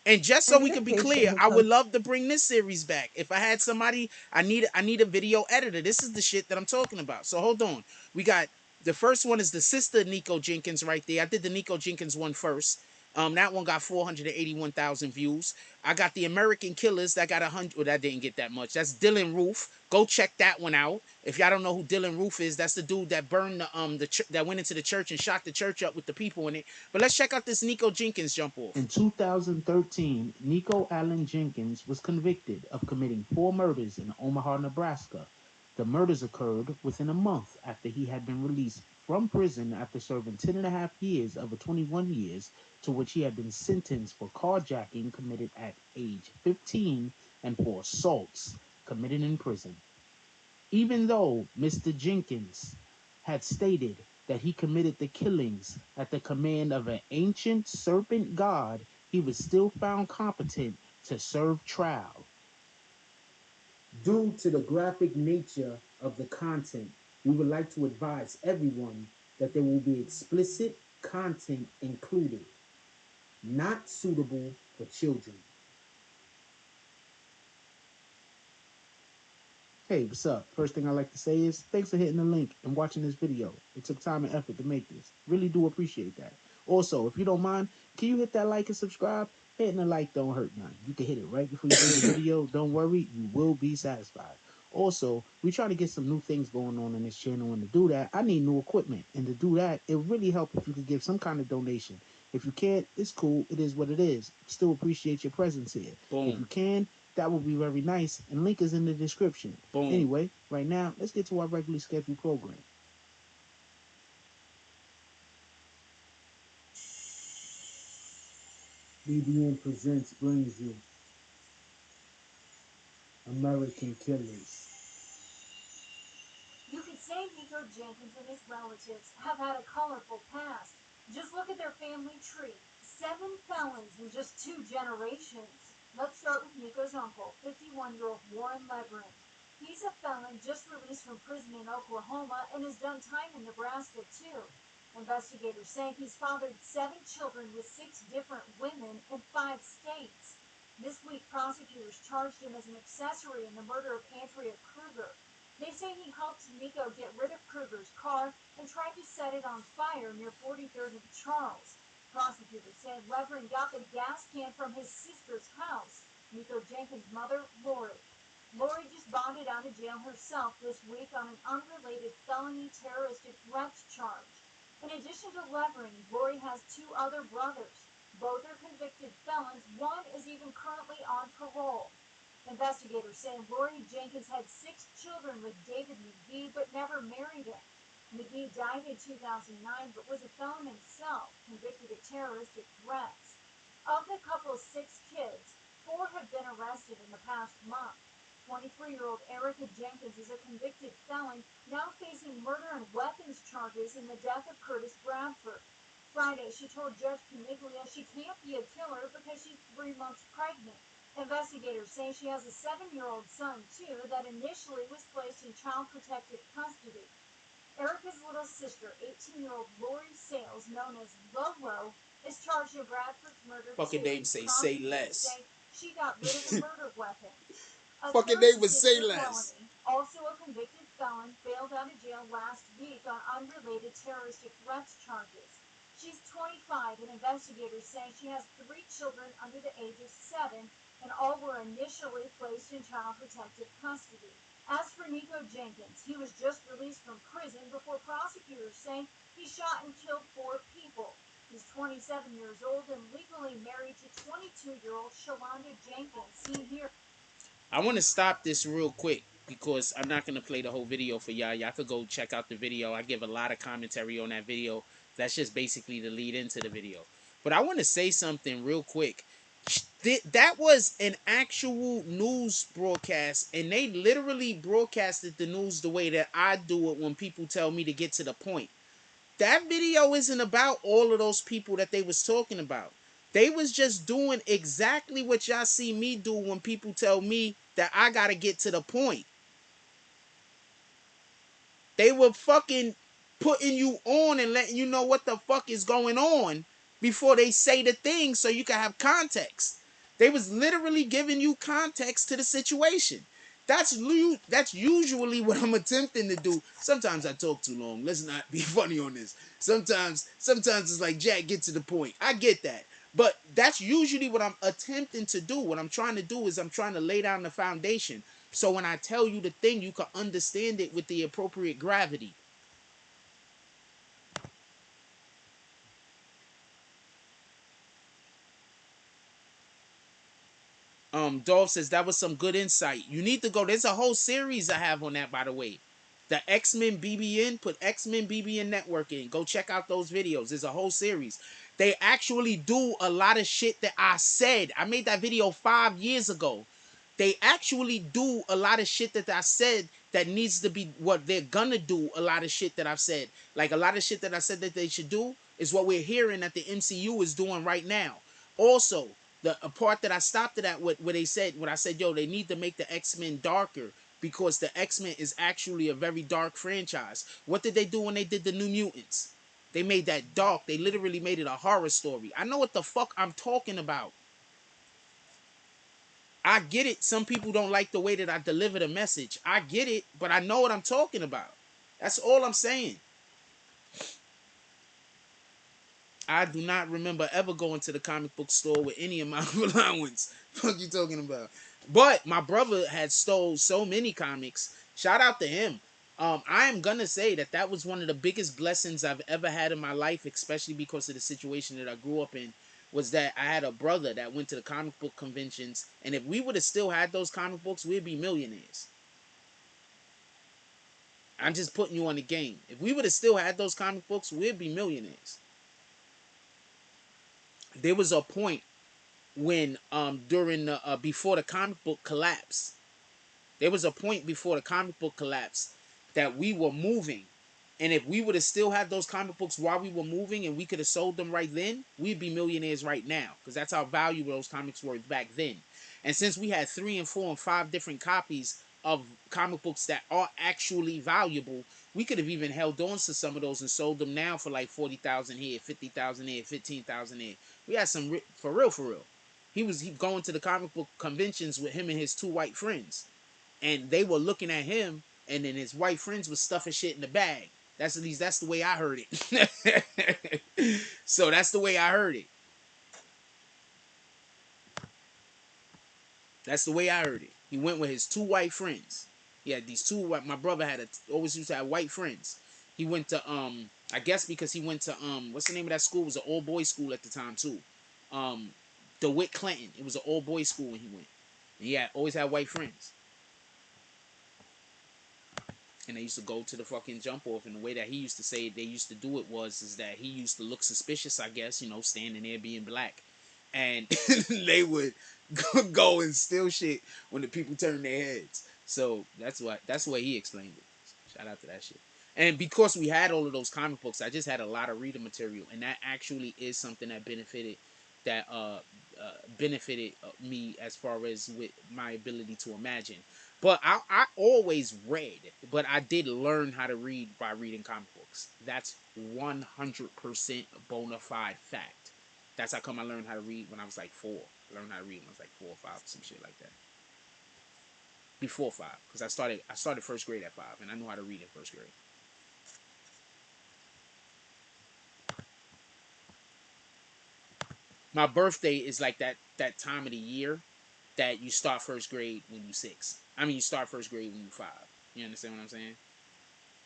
And just so we can be clear, I would love to bring this series back. If I had somebody, I need a video editor. This is the shit that I'm talking about. So hold on. We got the first one is the sister Nico Jenkins right there. I did the Nico Jenkins one first. That one got 481,000 views. I got the American Killers that got 100. Well, that didn't get that much. That's Dylan Roof. Go check that one out. If y'all don't know who Dylan Roof is, that's the dude that burned that went into the church and shot the church up with the people in it. But let's check out this Nico Jenkins jump off. In 2013, Nico Allen Jenkins was convicted of committing 4 murders in Omaha, Nebraska. The murders occurred within a month after he had been released from prison after serving 10.5 years of the 21 years to which he had been sentenced for carjacking committed at age 15 and for assaults committed in prison. Even though Mr. Jenkins had stated that he committed the killings at the command of an ancient serpent god, he was still found competent to serve trial. Due to the graphic nature of the content, we would like to advise everyone that there will be explicit content included, not suitable for children. Hey, what's up? First thing I like to say is thanks for hitting the link and watching this video. It took time and effort to make this. Really do appreciate that. Also, if you don't mind, can you hit that like and subscribe? Hitting the like don't hurt none. You can hit it right before you see the video. Don't worry, you will be satisfied. Also, we try to get some new things going on in this channel, and to do that, I need new equipment. And to do that, it would really help if you could give some kind of donation. If you can't, it's cool. It is what it is. Still appreciate your presence here. Boom. If you can, that would be very nice, and link is in the description. Boom. Anyway, right now, let's get to our regularly scheduled program. BBN Presents brings you American Killers. You could say Nico Jenkins and his relatives have had a colorful past. Just look at their family tree. 7 felons in just 2 generations. Let's start with Nico's uncle, 51-year-old Warren Leverand. He's a felon just released from prison in Oklahoma and has done time in Nebraska too. Investigators say he's fathered 7 children with 6 different women in 5 states. This week, prosecutors charged him as an accessory in the murder of Andrea Kruger. They say he helped Nico get rid of Kruger's car and tried to set it on fire near 43rd and Charles. Prosecutors say Leverand got the gas can from his sister's house, Nico Jenkins' mother, Lori. Lori just bonded out of jail herself this week on an unrelated felony terroristic threats charge. In addition to Leverand, Lori has 2 other brothers. Both are convicted felons. One is even currently on parole. Investigators say Lori Jenkins had 6 children with David McGee but never married him. McGee died in 2009 but was a felon himself, convicted of terroristic threats. Of the couple's 6 kids, 4 have been arrested in the past month. 23-year-old Erica Jenkins is a convicted felon, now facing murder and weapons charges in the death of Curtis Bradford. Friday, she told Judge Caniglia she can't be a killer because she's 3 months pregnant. Investigators say she has a 7-year-old son, too, that initially was placed in child protective custody. Erica's little sister, 18-year-old Lori Sales, known as Lolo, is charged in Bradford's murder, Fucking too. name say less. Say she got rid of the murder weapon. A Fucking third name was say sister, less. Melanie, also a convicted felon, bailed out of jail last week on unrelated terroristic threats charges. She's 25, and investigators say she has 3 children under the age of 7, and all were initially placed in child protective custody. As for Nico Jenkins, he was just released from prison before prosecutors say he shot and killed 4 people. He's 27 years old and legally married to 22-year-old Shalonda Jenkins, seen here. I want to stop this real quick because I'm not going to play the whole video for y'all. Y'all could go check out the video. I give a lot of commentary on that video. That's just basically the lead into the video. But I want to say something real quick. That was an actual news broadcast, and they literally broadcasted the news the way that I do it when people tell me to get to the point. That video isn't about all of those people that they was talking about. They was just doing exactly what y'all see me do when people tell me that I gotta get to the point. They were fucking putting you on and letting you know what the fuck is going on before they say the thing so you can have context. They was literally giving you context to the situation. That's usually what I'm attempting to do. Sometimes I talk too long. Let's not be funny on this. Sometimes it's like, Jack, get to the point. I get that. But that's usually what I'm attempting to do. What I'm trying to do is I'm trying to lay down the foundation. So when I tell you the thing, you can understand it with the appropriate gravity. Dolph says that was some good insight. You need to go. There's a whole series I have on that, by the way. The X-Men BBN, put X-Men BBN Network in. Go check out those videos. There's a whole series. They actually do a lot of shit that I said. I made that video 5 years ago. They actually do a lot of shit that I said that needs to be what they're gonna do. A lot of shit that I've said. Like a lot of shit that I said that they should do is what we're hearing that the MCU is doing right now. Also, the a part that I stopped it at where they said, when I said, yo, they need to make the X-Men darker because the X-Men is actually a very dark franchise. What did they do when they did the New Mutants? They made that dark. They literally made it a horror story. I know what the fuck I'm talking about. I get it. Some people don't like the way that I deliver the message. I get it, but I know what I'm talking about. That's all I'm saying. I do not remember ever going to the comic book store with any amount of allowance. Fuck you talking about? But my brother had stole so many comics. Shout out to him. I am gonna say that that was one of the biggest blessings I've ever had in my life, especially because of the situation that I grew up in. Was that I had a brother that went to the comic book conventions, and if we would have still had those comic books, we'd be millionaires. I'm just putting you on the game. If we would have still had those comic books, we'd be millionaires. There was a point when during the before the comic book collapse, there was a point before the comic book collapse that we were moving, and if we would have still had those comic books while we were moving and we could have sold them right then, we'd be millionaires right now, because that's how valuable those comics were back then. And since we had 3 and 4 and 5 different copies of comic books that are actually valuable, we could have even held on to some of those and sold them now for like 40,000 here, 50,000 here, 15,000 here. We had some for real, for real. He going to the comic book conventions with him and his 2 white friends, and they were looking at him, and then his white friends was stuffing shit in the bag. That's at least that's the way I heard it. So that's the way I heard it. That's the way I heard it. He went with his 2 white friends. He had these 2 white. My brother always used to have white friends. He went to I guess because he went to what's the name of that school? It was an all boys school at the time too. DeWitt Clinton. It was an all boys school when he went. And he had always had white friends. And they used to go to the fucking jump off, and the way that he used to say they used to do it is that he used to look suspicious, I guess, standing there being black, and they would go and steal shit when the people turned their heads. So that's the way he explained it. Shout out to that shit. And because we had all of those comic books, I just had a lot of reading material, and that actually is something that benefited me as far as with my ability to imagine. But I always read, but I did learn how to read by reading comic books. That's 100% bona fide fact. That's how come I learned how to read when I was like 4. I learned how to read when I was like 4 or 5, some shit like that. Before 5, because I started first grade at 5, and I knew how to read in first grade. My birthday is like that time of the year that you start first grade when you 6. I mean, you start first grade when you 5. You understand what I'm saying?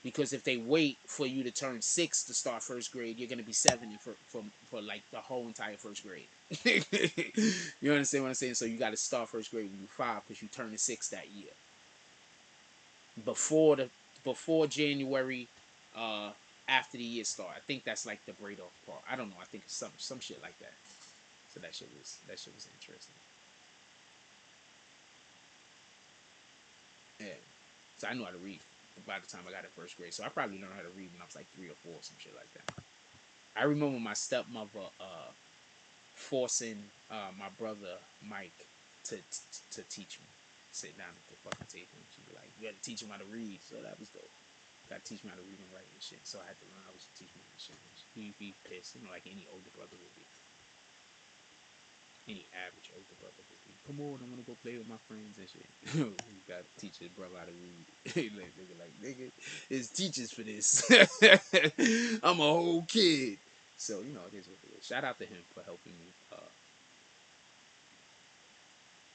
Because if they wait for you to turn 6 to start first grade, you're gonna be 7 for like the whole entire first grade. You understand what I'm saying? So you got to start first grade when you're 5 because you turn 6 that year. Before January, uh, after the year start. I think that's like the braid off part. I don't know. I think it's some shit like that. So that shit was interesting. Yeah. So I know how to read. by the time I got in first grade. So I probably learned how to read when I was like 3 or 4, some shit like that. I remember my stepmother forcing my brother Mike to teach me. Sit down at the fucking table and she'd be like, "You had to teach him how to read." So that was dope. Got to teach me how to read and write and shit. So I had to learn how to teach me how to shit. He'd be pissed, like any older brother would be. Any average older brother would be. Come on, I'm gonna go play with my friends and shit. You gotta teach his brother how to read. nigga, there's teachers for this. I'm a whole kid. So, it is what it is. Shout out to him for helping me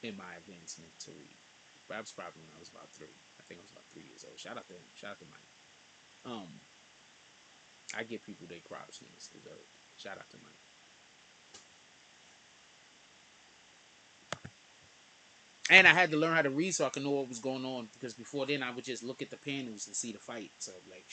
in my advancement to read. That was probably when I was about 3. I think I was about 3 years old. Shout out to him. Shout out to Mike. I give people their props when it's deserved. Shout out to Mike. And I had to learn how to read so I could know what was going on, because before then I would just look at the panels and see the fight. So like,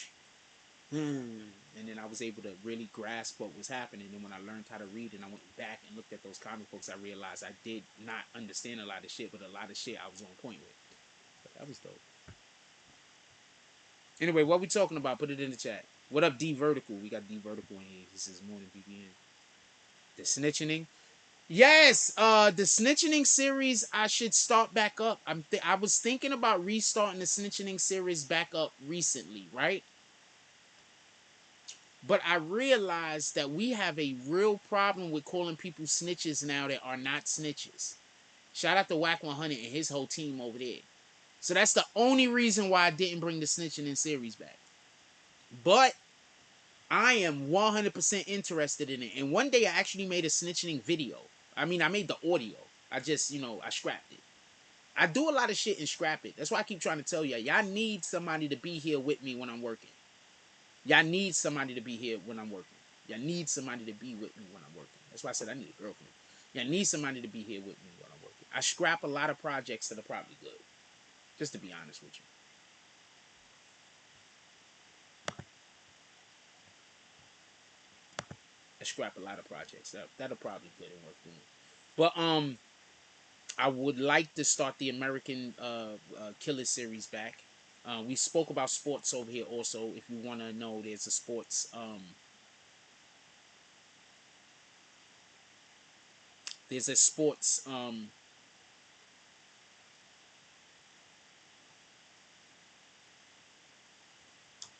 and then I was able to really grasp what was happening. And when I learned how to read and I went back and looked at those comic books, I realized I did not understand a lot of shit, but a lot of shit I was on point with. But that was dope. Anyway, what we talking about? Put it in the chat. What up, D Vertical? We got D Vertical in here. This is Morning BBN. The snitching. Yes, the snitching series I should start back up. I was thinking about restarting the snitching series back up recently, right? But I realized that we have a real problem with calling people snitches now that are not snitches. Shout out to Whack 100 and his whole team over there. So that's the only reason why I didn't bring the snitching series back. But I am 100% interested in it. And one day I actually made a snitching video. I mean, I made the audio. I just, I scrapped it. I do a lot of shit and scrap it. That's why I keep trying to tell y'all. Y'all need somebody to be here with me when I'm working. Y'all need somebody to be here when I'm working. Y'all need somebody to be with me when I'm working. That's why I said I need a girlfriend. Y'all need somebody to be here with me when I'm working. I scrap a lot of projects that are probably good. Just to be honest with you. I scrap a lot of projects. That'll probably good and work for me. But I would like to start the American Killer series back. We spoke about sports over here also. If you want to know, there's a sports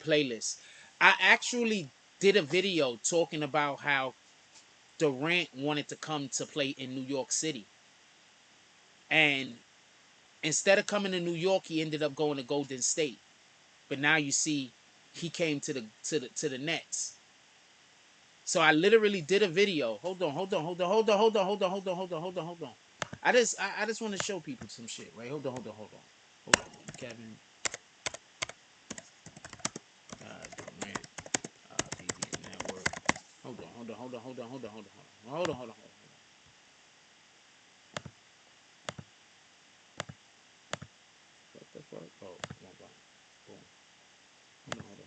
playlist. I actually did a video talking about how Durant wanted to come to play in New York City, and instead of coming to New York, he ended up going to Golden State. But now you see, he came to the Nets. So I literally did a video. Hold on. I just want to show people some shit, right? Hold on. Kevin, Durant, BBN Network. Hold on. What the fuck? Oh, one button. Boom. Hold on.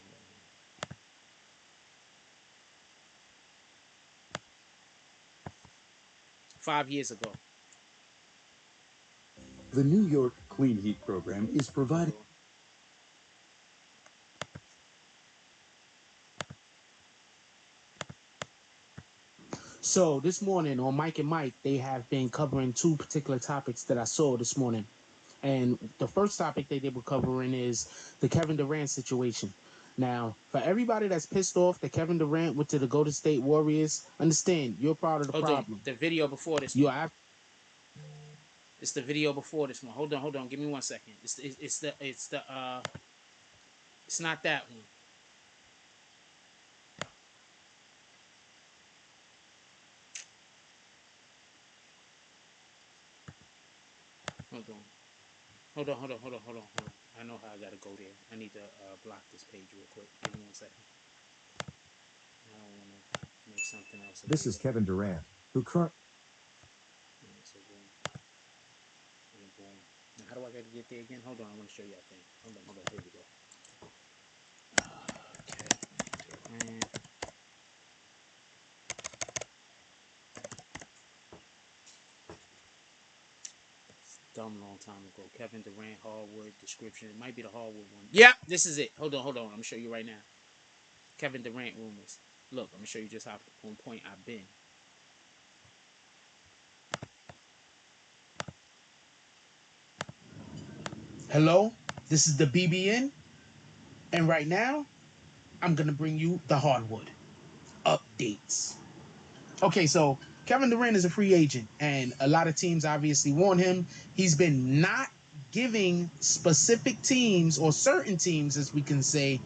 5 years ago. The New York Clean Heat Program is providing. So this morning on Mike and Mike, they have been covering 2 particular topics that I saw this morning. And the first topic they were covering is the Kevin Durant situation. Now, for everybody that's pissed off that Kevin Durant went to the Golden State Warriors, understand you're part of the problem. The video before this You one. are. It's the video before this one. Hold on. Give me 1 second. It's not that one. Hold on. I know how I gotta go there. I need to block this page real quick. Give me 1 second. I don't want to make something else. This is Kevin Durant, who currently. So boom. Now, how do I gotta get there again? Hold on. I want to show you that thing. Hold on. Here we go. Kevin Durant. dumb long time ago. Kevin Durant, hardwood description. It might be the hardwood one. Yep, this is it. Hold on. I'm gonna show you right now. Kevin Durant rumors. Look, I'm gonna show you just how on point I've been. Hello, this is the BBN, and right now I'm gonna bring you the hardwood updates. Okay, so Kevin Durant is a free agent, and a lot of teams obviously want him. He's been not giving specific teams or certain teams, as we can say,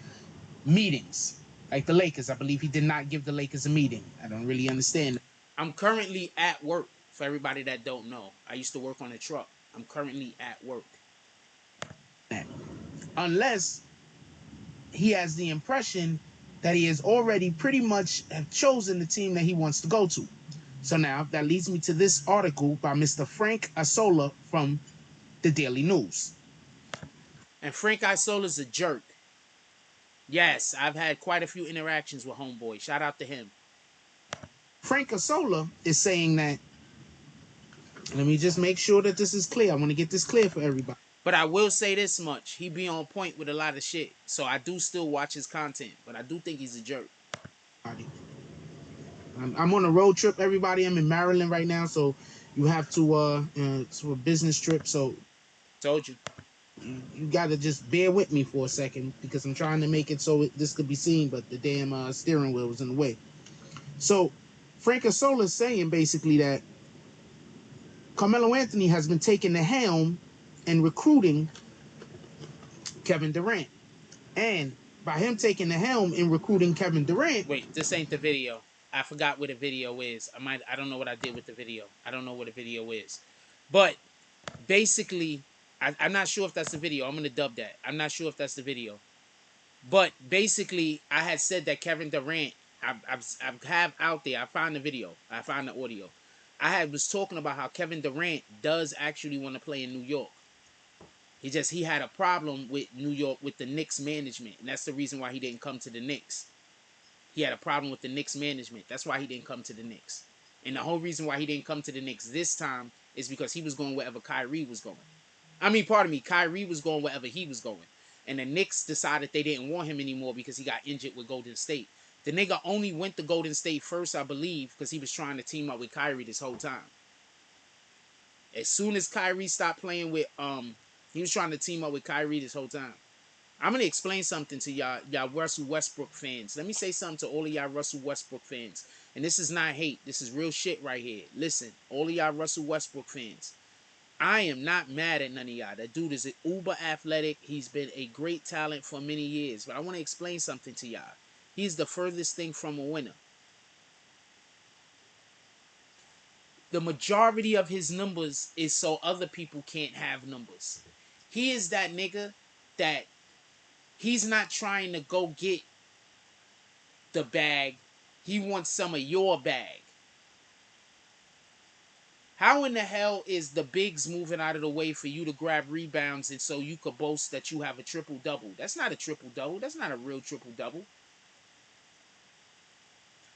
meetings. Like the Lakers, I believe he did not give the Lakers a meeting. I don't really understand. I'm currently at work. For everybody that don't know, I used to work on a truck. I'm currently at work. Unless he has the impression that he has already pretty much have chosen the team that he wants to go to. So now that leads me to this article by Mr. Frank Isola from the Daily News. And Frank Isola's a jerk. Yes, I've had quite a few interactions with Homeboy. Shout out to him. Frank Isola is saying that, let me just make sure that this is clear. I want to get this clear for everybody. But I will say this much. He be on point with a lot of shit. So I do still watch his content. But I do think he's a jerk. I'm on a road trip, everybody. I'm in Maryland right now. So you have to, it's a business trip. So told you. You got to just bear with me for a second. Because I'm trying to make it so this could be seen. But the damn steering wheel was in the way. So Frank Isola is saying basically that Carmelo Anthony has been taking the helm and recruiting Kevin Durant. And by him taking the helm in recruiting Kevin Durant... Wait, this ain't the video. I forgot what the video is. I don't know what I did with the video. I don't know what the video is. But basically, I'm not sure if that's the video. I'm going to dub that. I'm not sure if that's the video. But basically, I had said that Kevin Durant, I have out there, I found the video. I found the audio. I was talking about how Kevin Durant does actually want to play in New York. He had a problem with New York, with the Knicks management. And that's the reason why he didn't come to the Knicks. He had a problem with the Knicks management. That's why he didn't come to the Knicks. And the whole reason why he didn't come to the Knicks this time is because he was going wherever Kyrie was going. Kyrie was going wherever he was going. And the Knicks decided they didn't want him anymore because he got injured with Golden State. The nigga only went to Golden State first, I believe, because he was trying to team up with Kyrie this whole time. As soon as Kyrie stopped playing with, he was trying to team up with Kyrie this whole time. I'm going to explain something to y'all Russell Westbrook fans. Let me say something to all of y'all Russell Westbrook fans. And this is not hate. This is real shit right here. Listen, all of y'all Russell Westbrook fans. I am not mad at none of y'all. That dude is uber athletic. He's been a great talent for many years. But I want to explain something to y'all. He's the furthest thing from a winner. The majority of his numbers is so other people can't have numbers. He is that nigga that he's not trying to go get the bag. He wants some of your bag. How in the hell is the bigs moving out of the way for you to grab rebounds and so you could boast that you have a triple-double? That's not a triple-double. That's not a real triple-double.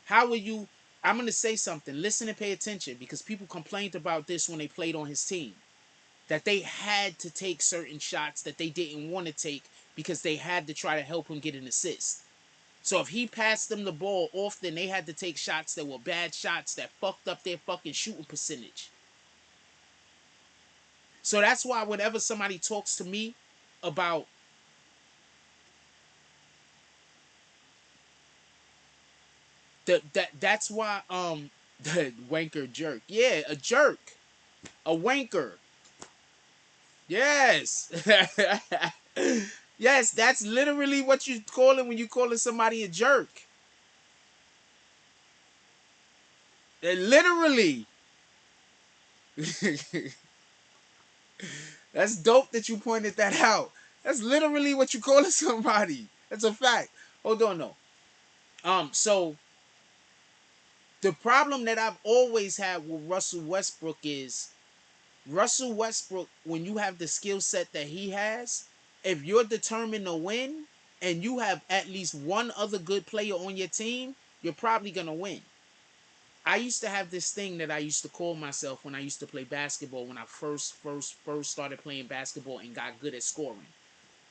How are you... I'm going to say something. Listen and pay attention, because people complained about this when they played on his team. That they had to take certain shots that they didn't want to take because they had to try to help him get an assist. So if he passed them the ball often, they had to take shots that were bad shots that fucked up their fucking shooting percentage. So that's why whenever somebody talks to me about that's why the wanker jerk. Yeah, a jerk. A wanker. Yes. Yes, that's literally what you call it when you calling somebody a jerk. Literally. That's dope that you pointed that out. That's literally what you calling somebody. That's a fact. Hold on though. So the problem that I've always had with Russell Westbrook is Russell Westbrook, when you have the skill set that he has, if you're determined to win and you have at least one other good player on your team, you're probably going to win. I used to have this thing that I used to call myself when I used to play basketball, when I first started playing basketball and got good at scoring.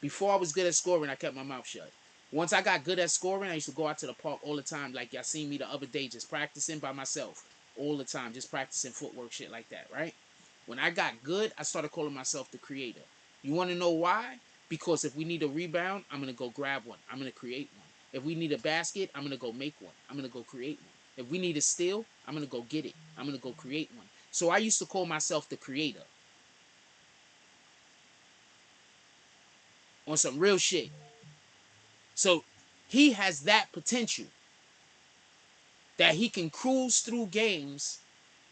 Before I was good at scoring, I kept my mouth shut. Once I got good at scoring, I used to go out to the park all the time. Like y'all seen me the other day, just practicing by myself all the time, just practicing footwork, shit like that, right? When I got good, I started calling myself the creator. You want to know why? Because if we need a rebound, I'm going to go grab one. I'm going to create one. If we need a basket, I'm going to go make one. I'm going to go create one. If we need a steal, I'm going to go get it. I'm going to go create one. So I used to call myself the creator. On some real shit. So he has that potential that he can cruise through games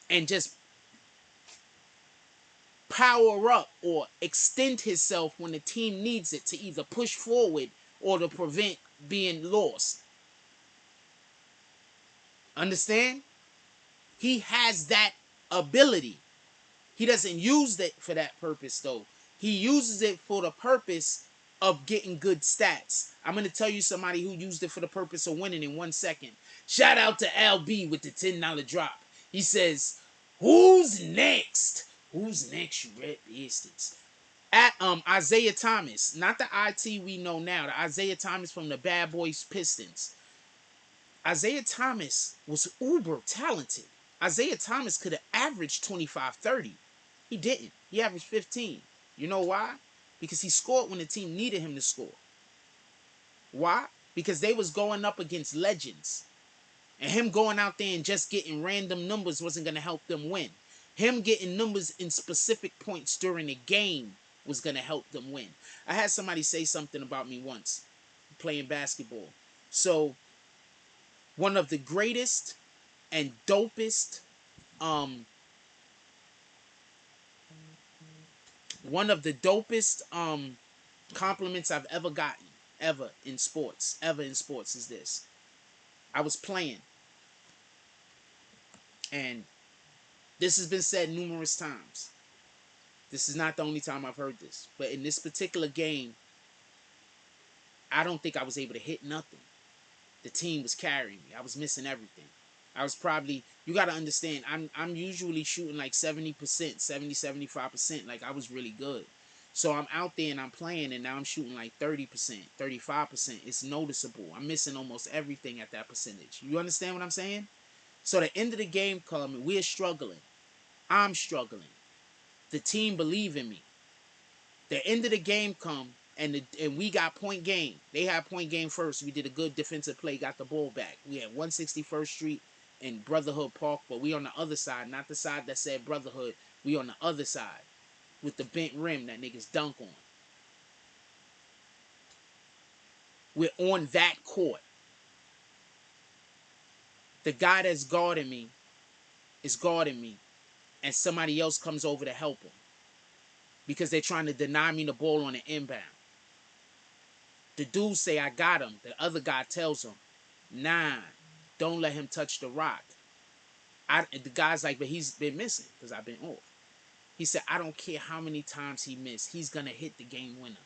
and just power up or extend himself when the team needs it to either push forward or to prevent being lost. Understand? He has that ability. He doesn't use it for that purpose though. He uses it for the purpose of getting good stats. I'm going to tell you somebody who used it for the purpose of winning in 1 second. Shout out to LB with the $10 drop. He says, "Who's next? Who's next, you red bastards?" At Isaiah Thomas, not the IT we know now, the Isaiah Thomas from the Bad Boys Pistons. Isaiah Thomas was uber talented. Isaiah Thomas could have averaged 25, 30. He didn't. He averaged 15. You know why? Because he scored when the team needed him to score. Why? Because they was going up against legends. And him going out there and just getting random numbers wasn't going to help them win. Him getting numbers in specific points during the game was going to help them win. I had somebody say something about me once playing basketball. So, one of the greatest and dopest one of the dopest compliments I've ever gotten ever in sports is this. I was playing, and this has been said numerous times. This is not the only time I've heard this, but in this particular game, I don't think I was able to hit nothing. The team was carrying me. I was missing everything. I was probably, you got to understand, I'm usually shooting like 70%, 75%. Like I was really good. So I'm out there and I'm playing, and now I'm shooting like 30%, 35%. It's noticeable. I'm missing almost everything at that percentage. You understand what I'm saying? So the end of the game come and we're struggling. I'm struggling. The team believe in me. The end of the game come and we got point game. They had point game first. We did a good defensive play, got the ball back. We had 161st Street and Brotherhood Park, but we on the other side, not the side that said Brotherhood. We on the other side with the bent rim that niggas dunk on. We're on that court. The guy that's guarding me is guarding me, and somebody else comes over to help him because they're trying to deny me the ball on the inbound. The dude say, "I got him." The other guy tells him, "Nah, don't let him touch the rock." The guy's like, "But he's been missing because I've been off." He said, "I don't care how many times he missed. He's going to hit the game winner.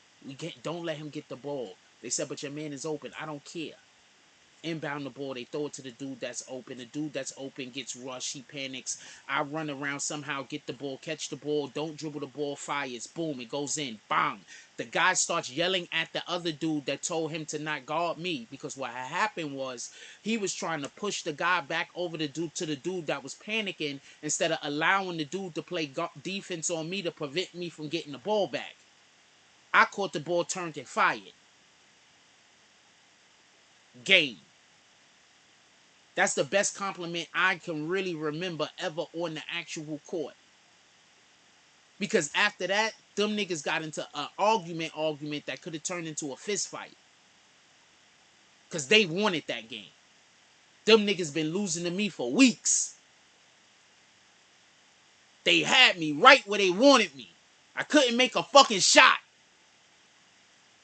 Don't let him get the ball." They said, "But your man is open." I don't care. Inbound the ball, they throw it to the dude that's open. The dude that's open gets rushed. He panics. I run around somehow, get the ball, catch the ball, don't dribble the ball, fires. Boom, it goes in. Bang. The guy starts yelling at the other dude that told him to not guard me, because what had happened was he was trying to push the guy back over the dude to the dude that was panicking instead of allowing the dude to play defense on me to prevent me from getting the ball back. I caught the ball, turned and fired. Game. That's the best compliment I can really remember ever on the actual court. Because after that, them niggas got into an argument that could have turned into a fist fight. Because they wanted that game. Them niggas been losing to me for weeks. They had me right where they wanted me. I couldn't make a fucking shot.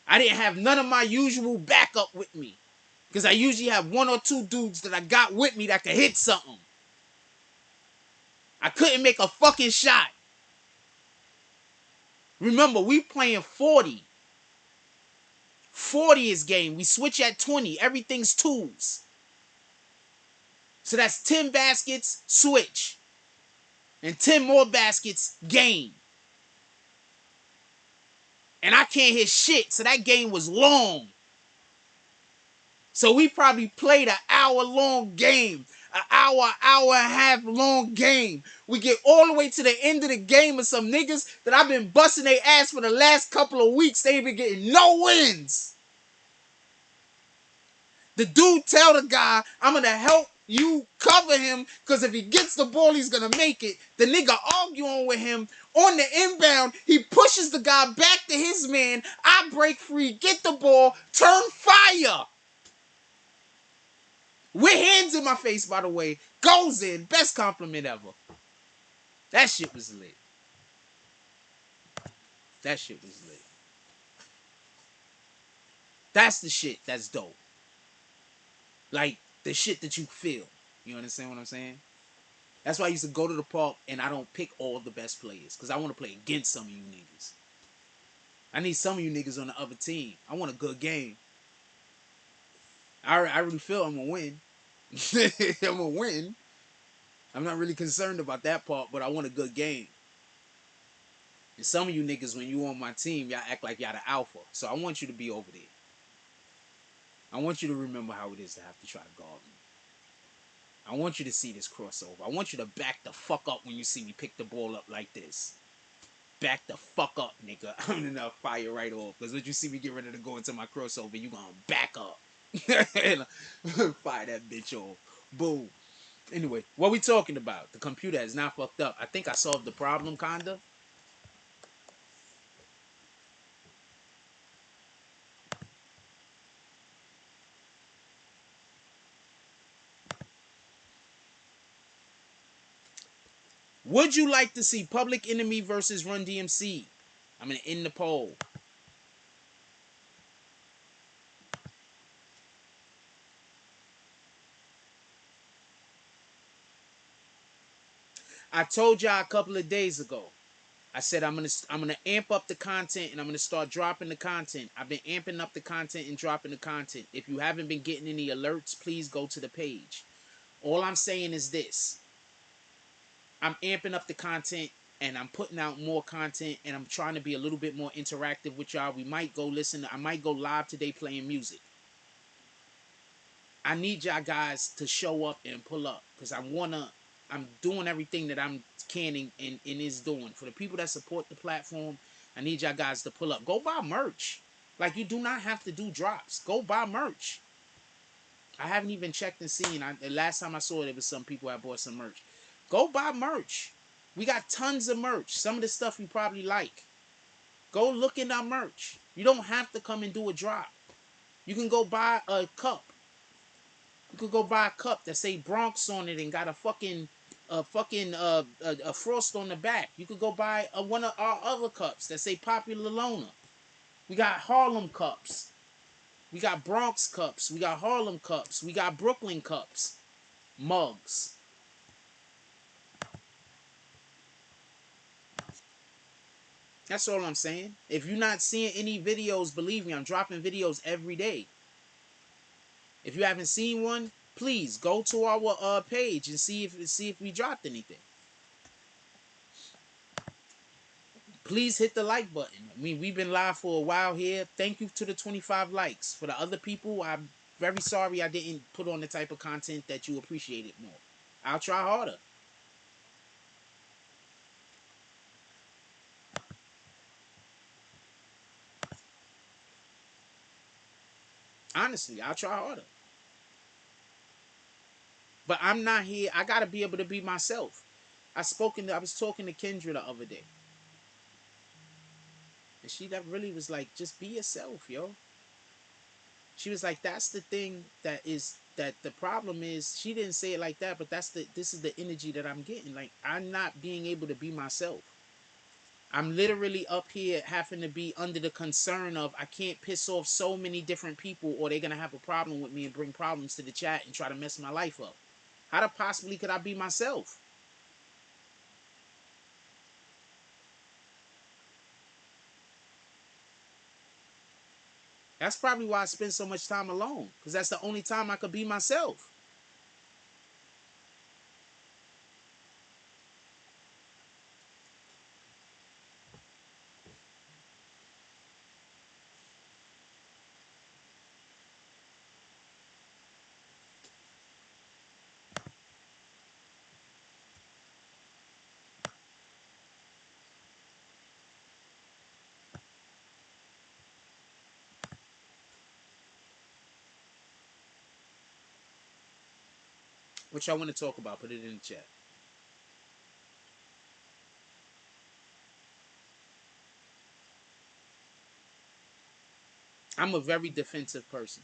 I didn't have none of my usual backup with me. Because I usually have one or two dudes that I got with me that can hit something. I couldn't make a fucking shot. Remember, we playing 40. 40 is game. We switch at 20. Everything's twos. So that's 10 baskets, switch. And 10 more baskets, game. And I can't hit shit, so that game was long. So we probably played an hour-long game. An hour and a half long game. We get all the way to the end of the game with some niggas that I've been busting their ass for the last couple of weeks. They ain't been getting no wins. The dude tell the guy, I'm going to help you cover him because if he gets the ball, he's going to make it. The nigga arguing with him on the inbound. He pushes the guy back to his man. I break free, get the ball, turn fire. With hands in my face, by the way. Goes in. Best compliment ever. That shit was lit. That shit was lit. That's the shit that's dope. Like, the shit that you feel. You understand what I'm saying? That's why I used to go to the park and I don't pick all the best players. Because I want to play against some of you niggas. I need some of you niggas on the other team. I want a good game. I really feel I'm going to win. I'm going to win. I'm not really concerned about that part, but I want a good game. And some of you niggas, when you on my team, y'all act like y'all the alpha. So I want you to be over there. I want you to remember how it is to have to try to guard me. I want you to see this crossover. I want you to back the fuck up when you see me pick the ball up like this. Back the fuck up, nigga. I'm gonna fire right off. Because when you see me get ready to go into my crossover, you gonna back up. Fire that bitch off. Boom. Anyway, what we talking about? The computer is not fucked up. I think I solved the problem, kinda. Would you like to see Public Enemy versus Run DMC? I'm gonna end the poll. I told y'all a couple of days ago. I said I'm gonna amp up the content and I'm gonna start dropping the content. I've been amping up the content and dropping the content. If you haven't been getting any alerts, please go to the page. All I'm saying is this. I'm amping up the content and I'm putting out more content and I'm trying to be a little bit more interactive with y'all. We might go listen. I might go live today playing music. I need y'all guys to show up and pull up because I'm doing everything that I'm canning and is doing. For the people that support the platform, I need y'all guys to pull up. Go buy merch. Like, you do not have to do drops. Go buy merch. I haven't even checked and seen. The last time I saw it, there was some people that bought some merch. Go buy merch. We got tons of merch. Some of the stuff you probably like. Go look in our merch. You don't have to come and do a drop. You can go buy a cup. You could go buy a cup that say Bronx on it and got a frost on the back. You could go buy one of our other cups that say Popular Loner. We got Harlem cups. We got Bronx cups. We got Harlem cups. We got Brooklyn cups. Mugs. That's all I'm saying. If you're not seeing any videos, believe me, I'm dropping videos every day. If you haven't seen one, please go to our page and see if we dropped anything. Please hit the like button. I mean, we've been live for a while here. Thank you to the 25 likes. For the other people, I'm very sorry I didn't put on the type of content that you appreciated more. I'll try harder. Honestly, I'll try harder. But I'm not here. I gotta be able to be myself. I was talking to Kendra the other day. And she that really was like, just be yourself, yo. She was like, that's the thing that the problem is. She didn't say it like that, but this is the energy that I'm getting. Like, I'm not being able to be myself. I'm literally up here having to be under the concern of I can't piss off so many different people or they're gonna have a problem with me and bring problems to the chat and try to mess my life up. How possibly could I be myself? That's probably why I spend so much time alone, because that's the only time I could be myself. What y'all want to talk about? Put it in the chat. I'm a very defensive person.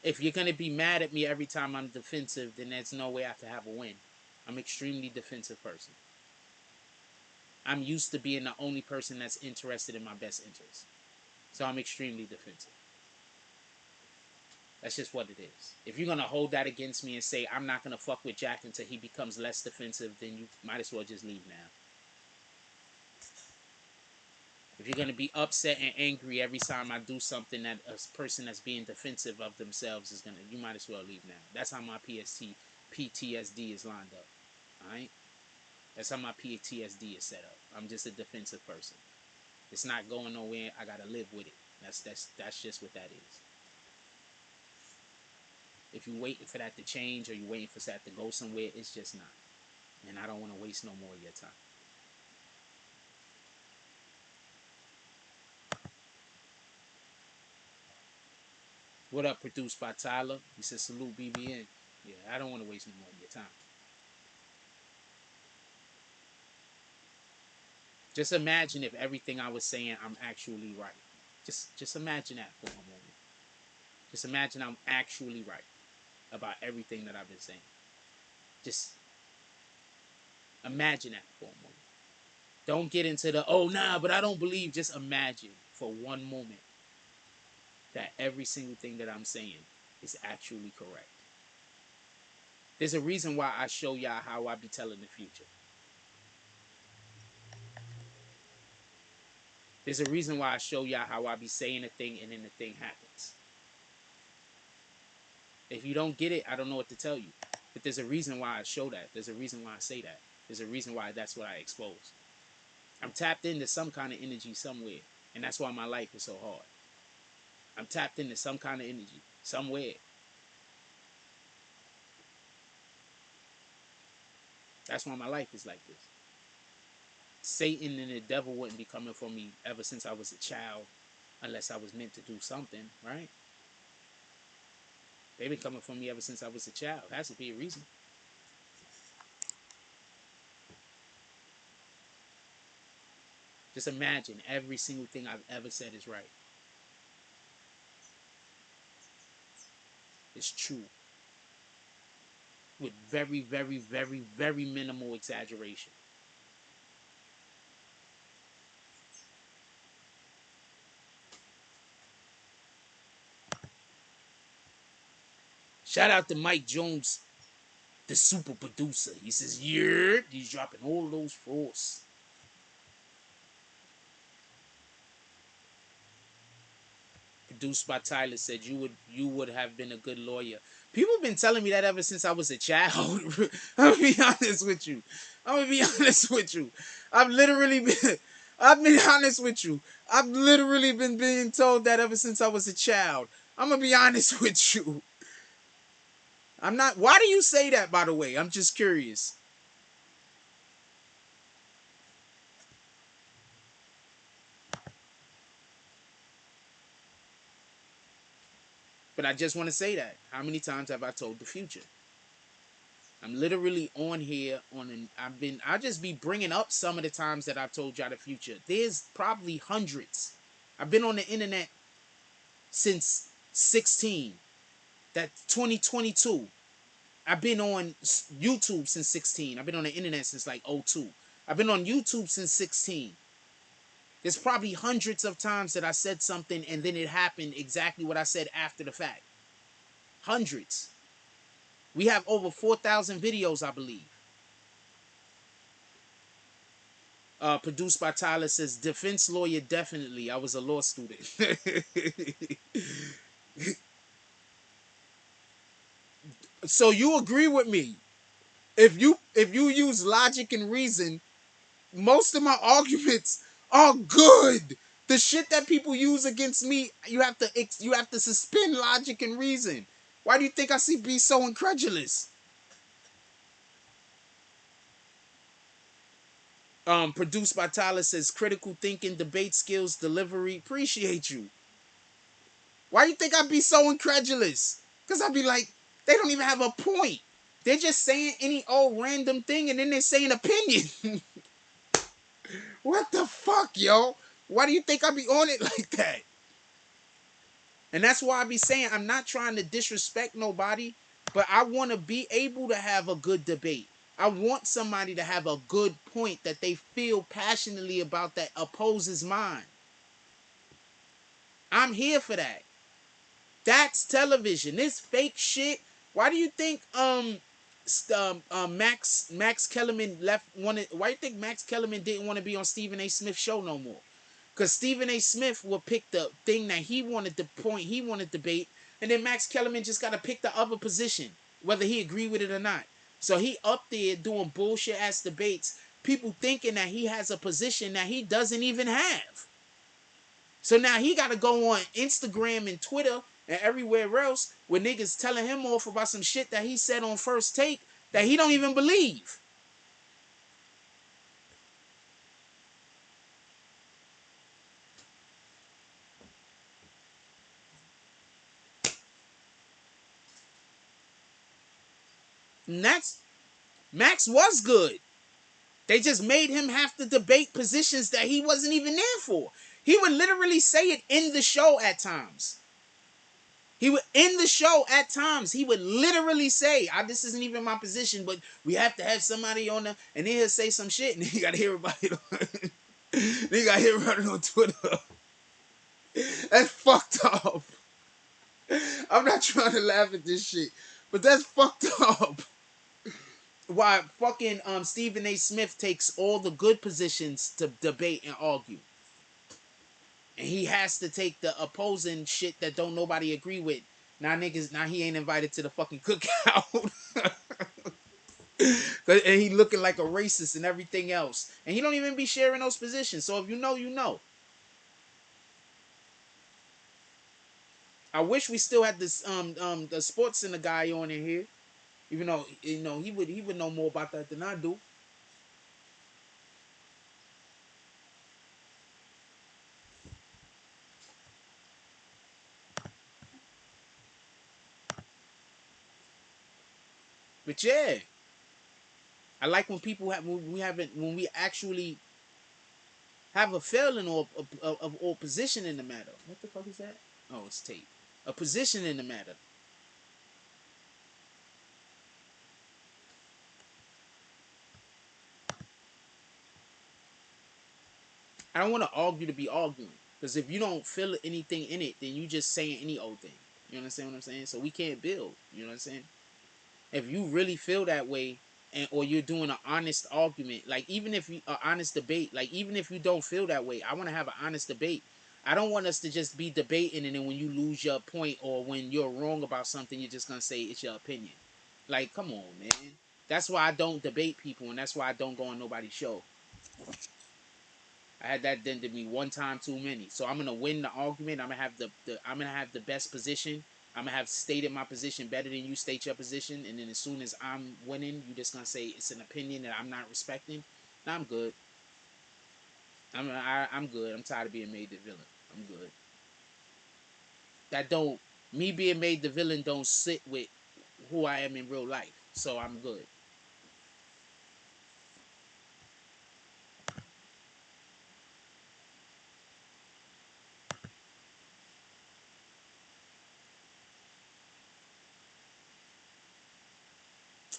If you're going to be mad at me every time I'm defensive, then there's no way I can have a win. I'm an extremely defensive person. I'm used to being the only person that's interested in my best interest. So I'm extremely defensive. That's just what it is. If you're going to hold that against me and say, I'm not going to fuck with Jack until he becomes less defensive, then you might as well just leave now. If you're going to be upset and angry every time I do something that a person that's being defensive of themselves is going to, you might as well leave now. That's how my PTSD is lined up. Alright? That's how my PTSD is set up. I'm just a defensive person. It's not going nowhere. I got to live with it. That's just what that is. If you're waiting for that to change or you're waiting for that to go somewhere, it's just not. And I don't want to waste no more of your time. What up, produced by Tyler? He says, salute BBN. Yeah, I don't want to waste no more of your time. Just imagine if everything I was saying, I'm actually right. Just imagine that for a moment. Just imagine I'm actually right about everything that I've been saying. Just imagine that for a moment. Don't get into the, oh, nah, but I don't believe. Just imagine for one moment that every single thing that I'm saying is actually correct. There's a reason why I show y'all how I be telling the future. There's a reason why I show y'all how I be saying a thing and then the thing happens. If you don't get it, I don't know what to tell you. But there's a reason why I show that. There's a reason why I say that. There's a reason why that's what I expose. I'm tapped into some kind of energy somewhere. And that's why my life is so hard. I'm tapped into some kind of energy somewhere. That's why my life is like this. Satan and the devil wouldn't be coming for me ever since I was a child unless I was meant to do something, right? They've been coming for me ever since I was a child. Has to be a reason. Just imagine every single thing I've ever said is right. It's true. With very, very, very, very minimal exaggeration. Shout out to Mike Jones, the super producer. He says, yeah, he's dropping all those force. Produced by Tyler said you would have been a good lawyer. People have been telling me that ever since I was a child. I'm gonna be honest with you. I've literally been honest with you. I've literally been being told that ever since I was a child. I'm gonna be honest with you. I'm not. Why do you say that, by the way? I'm just curious. But I just want to say that. How many times have I told the future? I'm literally on here I just be bringing up some of the times that I've told y'all the future. There's probably hundreds. I've been on the internet since 16. That's 2022. I've been on YouTube since 16. I've been on the internet since like 02. I've been on YouTube since 16. There's probably hundreds of times that I said something and then it happened exactly what I said after the fact. Hundreds. We have over 4,000 videos, I believe. Produced by Tyler says, defense lawyer, definitely. I was a law student. So you agree with me? If you use logic and reason, most of my arguments are good. The shit that people use against me, you have to suspend logic and reason. Why do you think I be so incredulous? Produced by Tyler says, critical thinking, debate skills, delivery. Appreciate you. Why do you think I be so incredulous? Because I be like, They don't even have a point. They're just saying any old random thing and then they're saying opinion. What the fuck, yo? Why do you think I be on it like that? And that's why I be saying I'm not trying to disrespect nobody, but I want to be able to have a good debate. I want somebody to have a good point that they feel passionately about that opposes mine. I'm here for that. That's television. This fake shit. Why do you think Max Kellerman left wanted? Why do you think Max Kellerman didn't want to be on Stephen A. Smith's show no more? Because Stephen A. Smith will pick the thing that he wanted, the point he wanted to debate, and then Max Kellerman just got to pick the other position, whether he agree with it or not. So he up there doing bullshit ass debates, people thinking that he has a position that he doesn't even have. So now he got to go on Instagram and Twitter and everywhere else where niggas telling him off about some shit that he said on First Take that he don't even believe. And that's Max was good. They just made him have to debate positions that he wasn't even there for. He would literally say it in the show at times. He would in the show at times. He would literally say, "This isn't even my position, but we have to have somebody on the." And then he'll say some shit, and then you gotta hear about it. Then you gotta hear about it on Twitter. That's fucked up. I'm not trying to laugh at this shit, but that's fucked up. Why fucking Stephen A. Smith takes all the good positions to debate and argue. And he has to take the opposing shit that don't nobody agree with. Now niggas, now he ain't invited to the fucking cookout. And he looking like a racist and everything else. And he don't even be sharing those positions. So if you know, you know. I wish we still had this the sports center guy on in here. Even though he would know more about that than I do. But yeah. I like when people have when we actually have a feeling or position in the matter. What the fuck is that? Oh, it's tape. A position in the matter. I don't want to argue to be arguing. Because if you don't feel anything in it, then you just saying any old thing. You understand what I'm saying? So we can't build. You know what I'm saying? If you really feel that way, and or you're doing an honest argument, like even if you an honest debate, like even if you don't feel that way, I want to have an honest debate. I don't want us to just be debating and then when you lose your point or when you're wrong about something, you're just gonna say it's your opinion. Like, come on, man. That's why I don't debate people, and that's why I don't go on nobody's show. I had that done to me one time too many. So I'm gonna win the argument. I'm gonna have I'm gonna have the best position. I'm gonna have stated my position better than you state your position. And then as soon as I'm winning, you just gonna say it's an opinion that I'm not respecting. Now I'm good. I'm good. I'm tired of being made the villain. I'm good. That don't Me being made the villain don't sit with who I am in real life. So I'm good.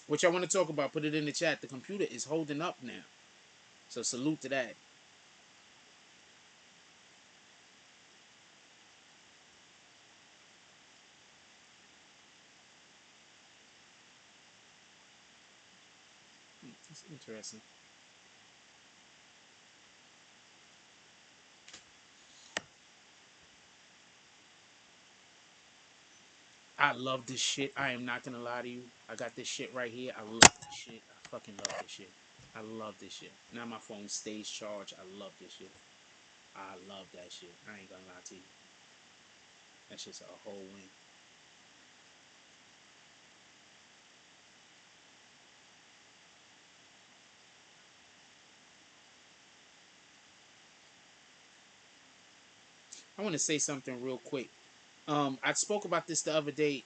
What y'all want to talk about? Put it in the chat. The computer is holding up now. So salute to that. That's interesting. I love this shit. I am not gonna lie to you. I got this shit right here. I love this shit. I fucking love this shit. I love this shit. Now my phone stays charged. I love this shit. I love that shit. I ain't gonna lie to you. That's just a whole win. I want to say something real quick. I spoke about this the other day.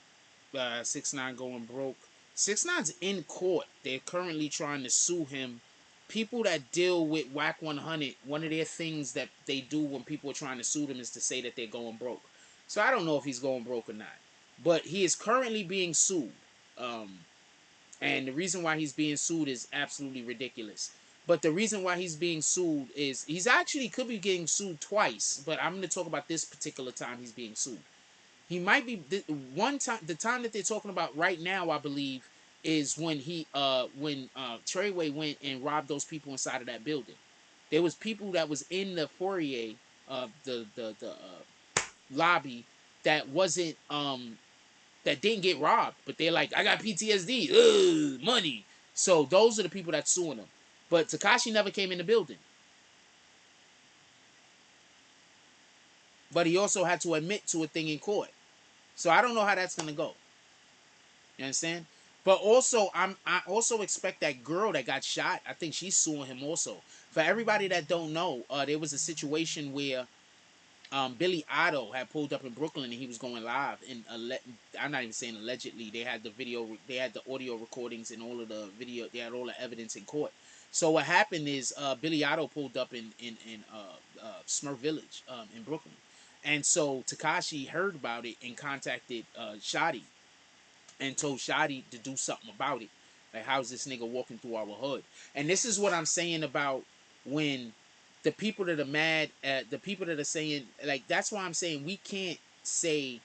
6ix9ine going broke. 6ix9ine's in court. They're currently trying to sue him. People that deal with Whack 100, one of their things that they do when people are trying to sue them is to say that they're going broke. So I don't know if he's going broke or not. But he is currently being sued. And the reason why he's being sued is absolutely ridiculous. But the reason why he's being sued is he's actually could be getting sued twice. But I'm going to talk about this particular time he's being sued. He might be one time. The time that they're talking about right now, I believe, is when Treyway went and robbed those people inside of that building. There was people that was in the foyer of the lobby that wasn't that didn't get robbed, but they're like, I got PTSD, money. So those are the people that's suing him. But Tekashi never came in the building. But he also had to admit to a thing in court. So I don't know how that's gonna go. You understand? But also, I also expect that girl that got shot. I think she's suing him also. For everybody that don't know, there was a situation where Billy Otto had pulled up in Brooklyn and he was going live. And I'm not even saying allegedly. They had the video, they had the audio recordings and all of the video. They had all the evidence in court. So what happened is Billy Otto pulled up in Smurf Village in Brooklyn, and so Tekashi heard about it and contacted Shotty and told Shotty to do something about it. Like, how's this nigga walking through our hood? And this is what I'm saying about when the people that are mad at the people that are saying, like, that's why I'm saying we can't say,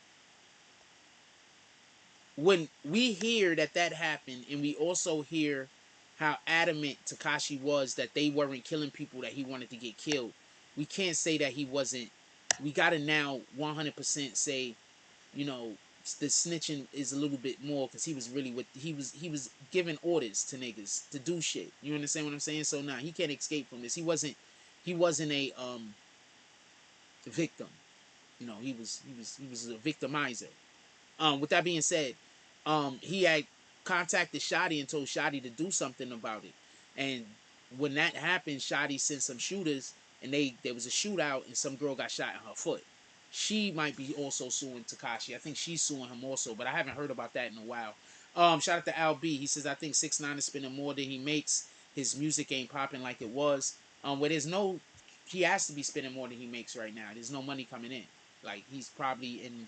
when we hear that happened and we also hear how adamant Tekashi was that they weren't killing people that he wanted to get killed, we can't say that he wasn't. We gotta now 100% say, you know, the snitching is a little bit more because he was really he was giving orders to niggas to do shit. You understand what I'm saying? So now he can't escape from this. He wasn't a victim. You know, he was a victimizer. With that being said, he had contacted Shotty and told Shotty to do something about it. And when that happened, Shotty sent some shooters, and there was a shootout, and some girl got shot in her foot. She might be also suing Tekashi. I think she's suing him also, but I haven't heard about that in a while. Shout out to Al B. He says, I think 6ix9ine is spending more than he makes. His music ain't popping like it was. Where there's no, he has to be spending more than he makes right now. There's no money coming in. Like, he's probably in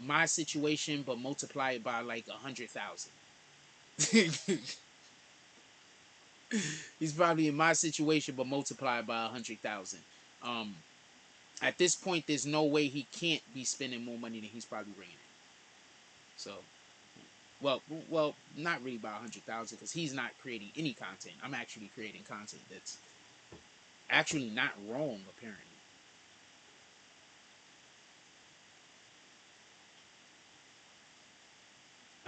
my situation, but multiply it by like 100,000. He's probably in my situation, but multiply it by 100,000. Um, at this point, there's no way he can't be spending more money than he's probably bringing in. So, well, not really by 100,000 because he's not creating any content. I'm actually creating content that's actually not wrong, apparently.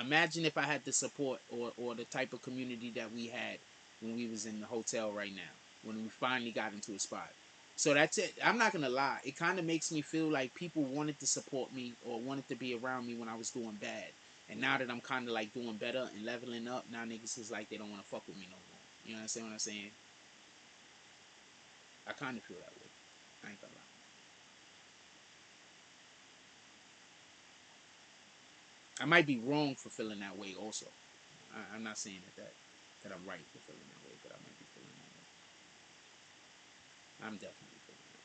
Imagine if I had the support or the type of community that we had when we was in the hotel right now, when we finally got into a spot. So that's it. I'm not gonna lie. It kind of makes me feel like people wanted to support me or wanted to be around me when I was doing bad. And now that I'm kind of like doing better and leveling up, now niggas is like they don't want to fuck with me no more. You understand what I'm saying? I kind of feel that way. I ain't gonna lie. I might be wrong for feeling that way also. I'm not saying that I'm right for feeling that way, but I might be feeling that way. I'm definitely feeling that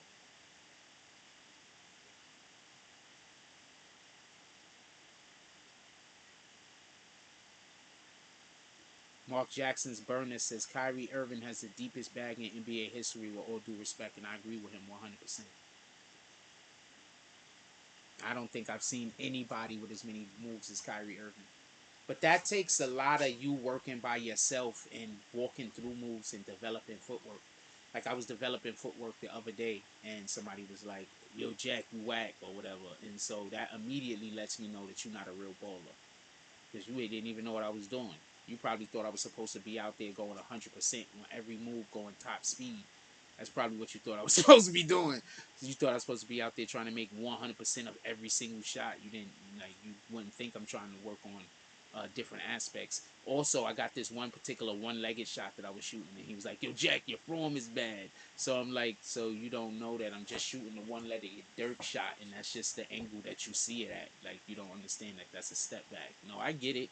way. Mark Jackson's burner says Kyrie Irving has the deepest bag in NBA history with all due respect, and I agree with him 100%. I don't think I've seen anybody with as many moves as Kyrie Irving. But that takes a lot of you working by yourself and walking through moves and developing footwork. Like, I was developing footwork the other day, and somebody was like, yo, Jack, you whack, or whatever. And so that immediately lets me know that you're not a real baller. Because you didn't even know what I was doing. You probably thought I was supposed to be out there going 100% on every move, going top speed. That's probably what you thought I was supposed to be doing. You thought I was supposed to be out there trying to make 100% of every single shot. You didn't, like, you wouldn't think I'm trying to work on different aspects. Also, I got this one particular one-legged shot that I was shooting, and he was like, "Yo, Jack, your form is bad." So I'm like, "So you don't know that I'm just shooting the one-legged dirt shot, and that's just the angle that you see it at. Like, you don't understand that that's a step back." No, I get it.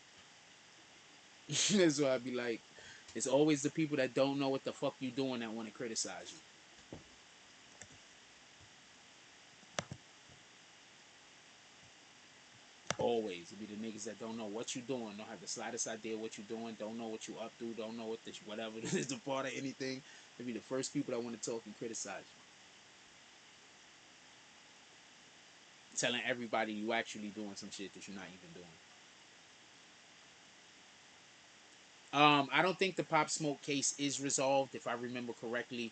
That's why I'd be like, it's always the people that don't know what the fuck you doing that want to criticize you. Always. It be the niggas that don't know what you doing, don't have the slightest idea what you doing, don't know what you up to, don't know what this whatever is the part of anything. It be the first people that want to talk and criticize you. Telling everybody you actually doing some shit that you're not even doing. I don't think the Pop Smoke case is resolved. If I remember correctly,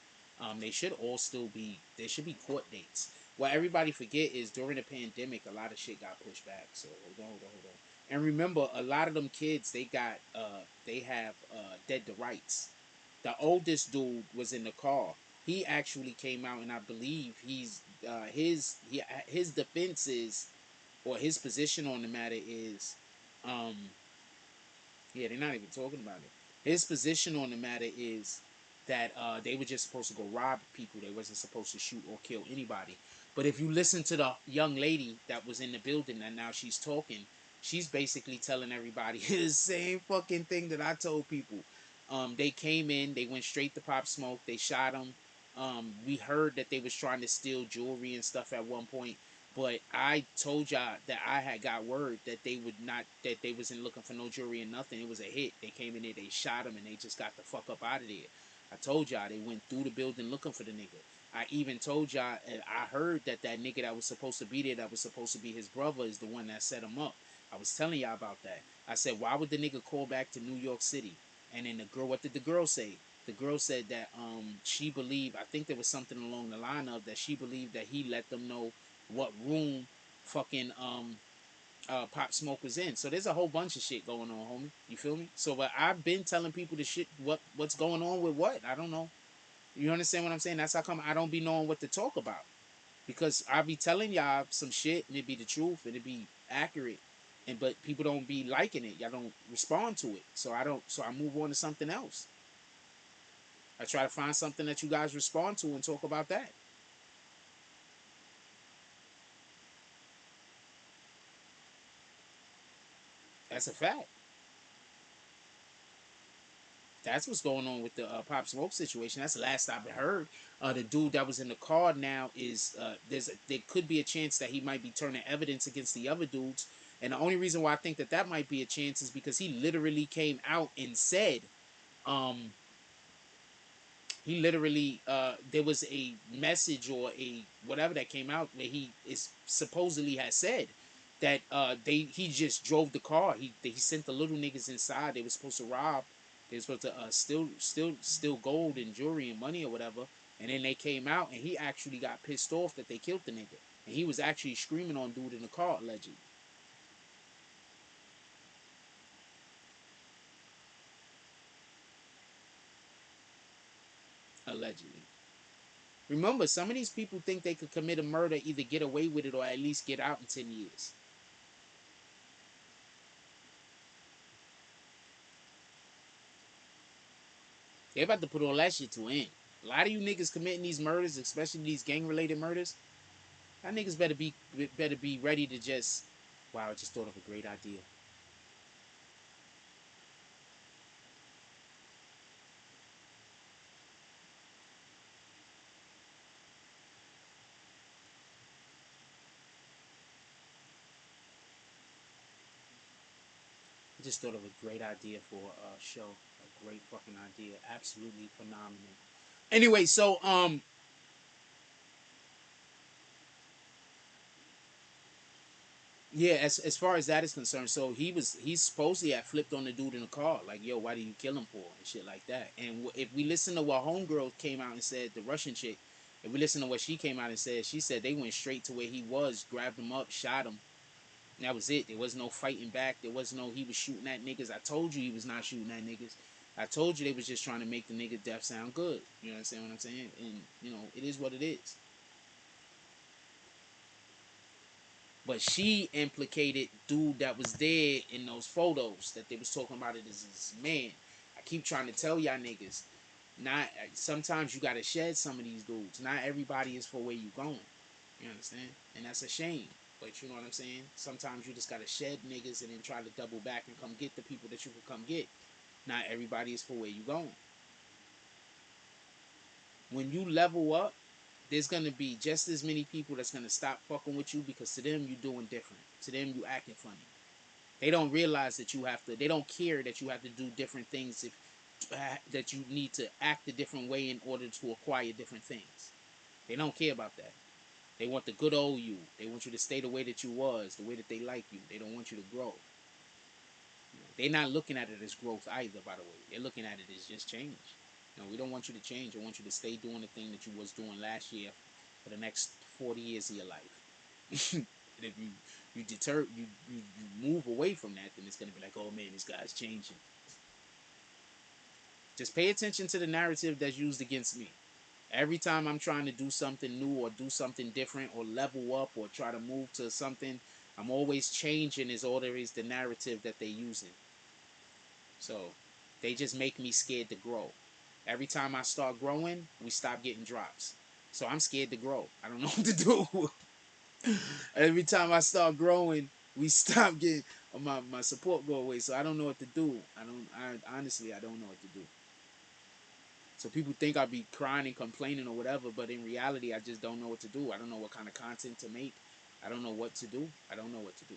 they should all still be. There should be court dates. What everybody forget is during the pandemic, a lot of shit got pushed back. So hold on. And remember, a lot of them kids they have dead to rights. The oldest dude was in the car. He actually came out, and I believe his defense is, or his position on the matter is, um, yeah, they're not even talking about it. His position on the matter is that they were just supposed to go rob people. They wasn't supposed to shoot or kill anybody. But if you listen to the young lady that was in the building and now she's talking, she's basically telling everybody the same fucking thing that I told people. They came in, they went straight to Pop Smoke, they shot him. We heard that they was trying to steal jewelry and stuff at one point. But I told y'all that I had got word that they would not, that they wasn't looking for no jury and nothing. It was a hit. They came in there, they shot him, and they just got the fuck up out of there. I told y'all they went through the building looking for the nigga. I even told y'all, I heard that that nigga that was supposed to be there, that was supposed to be his brother, is the one that set him up. I was telling y'all about that. I said, why would the nigga call back to New York City? And then the girl, what did the girl say? The girl said that she believed, I think there was something along the line of that she believed that he let them know what room fucking Pop Smoke was in. So there's a whole bunch of shit going on, homie. You feel me? So but I've been telling people the shit, what's going on with what. I don't know. You understand what I'm saying? That's how come I don't be knowing what to talk about. Because I be telling y'all some shit and it be the truth and it be accurate. And but people don't be liking it. Y'all don't respond to it. So I move on to something else. I try to find something that you guys respond to and talk about that. That's a fact. That's what's going on with the Pop Smoke situation. That's the last I've heard. The dude that was in the car now is there could be a chance that he might be turning evidence against the other dudes. And the only reason why I think that that might be a chance is because he literally came out and said, um, he literally there was a message or a whatever that came out where he is supposedly has said that he just drove the car. He sent the little niggas inside. They were supposed to rob. They were supposed to steal gold and jewelry and money or whatever. And then they came out and he actually got pissed off that they killed the nigga. And he was actually screaming on dude in the car allegedly. Allegedly. Remember, some of these people think they could commit a murder, either get away with it or at least get out in 10 years. They about to put all that shit to end. A lot of you niggas committing these murders, especially these gang related murders, that niggas better be ready to just. Wow, I just thought of a great idea. I just thought of a great idea for a show. A great fucking idea. Absolutely phenomenal. Anyway, so yeah, as far as that is concerned, so he's supposedly had flipped on the dude in the car, like, yo, why do you kill him for and shit like that. And if we listen to what homegirl came out and said, the Russian chick, if we listen to what she came out and said, she said they went straight to where he was, grabbed him up, shot him. And that was it. There was no fighting back. There was no he was shooting at niggas. I told you he was not shooting at niggas. I told you they was just trying to make the nigga death sound good. You understand what I'm saying? And it is what it is. But she implicated dude that was there in those photos that they was talking about it as his man. I keep trying to tell y'all niggas, not sometimes you gotta shed some of these dudes. Not everybody is for where you going. You understand? And that's a shame. But you know what I'm saying? Sometimes you just gotta shed niggas and then try to double back and come get the people that you can come get. Not everybody is for where you going. When you level up, there's gonna be just as many people that's gonna stop fucking with you because to them you doing different. To them you acting funny. They don't realize that you have to. They don't care that you have to do different things. If that you need to act a different way in order to acquire different things. They don't care about that. They want the good old you. They want you to stay the way that you was, the way that they like you. They don't want you to grow. They're not looking at it as growth either, by the way. They're looking at it as just change. We don't want you to change. I want you to stay doing the thing that you was doing last year for the next 40 years of your life. And if you move away from that, then it's gonna be like, oh man, this guy's changing. Just pay attention to the narrative that's used against me. Every time I'm trying to do something new or do something different or level up or try to move to something, I'm always changing as always the narrative that they're using. So they just make me scared to grow. Every time I start growing, we stop getting drops. So I'm scared to grow. I don't know what to do. Every time I start growing, we stop getting my support go away. So I don't know what to do. I honestly don't know what to do. So people think I'll be crying and complaining or whatever, but in reality, I just don't know what to do. I don't know what kind of content to make. I don't know what to do. I don't know what to do.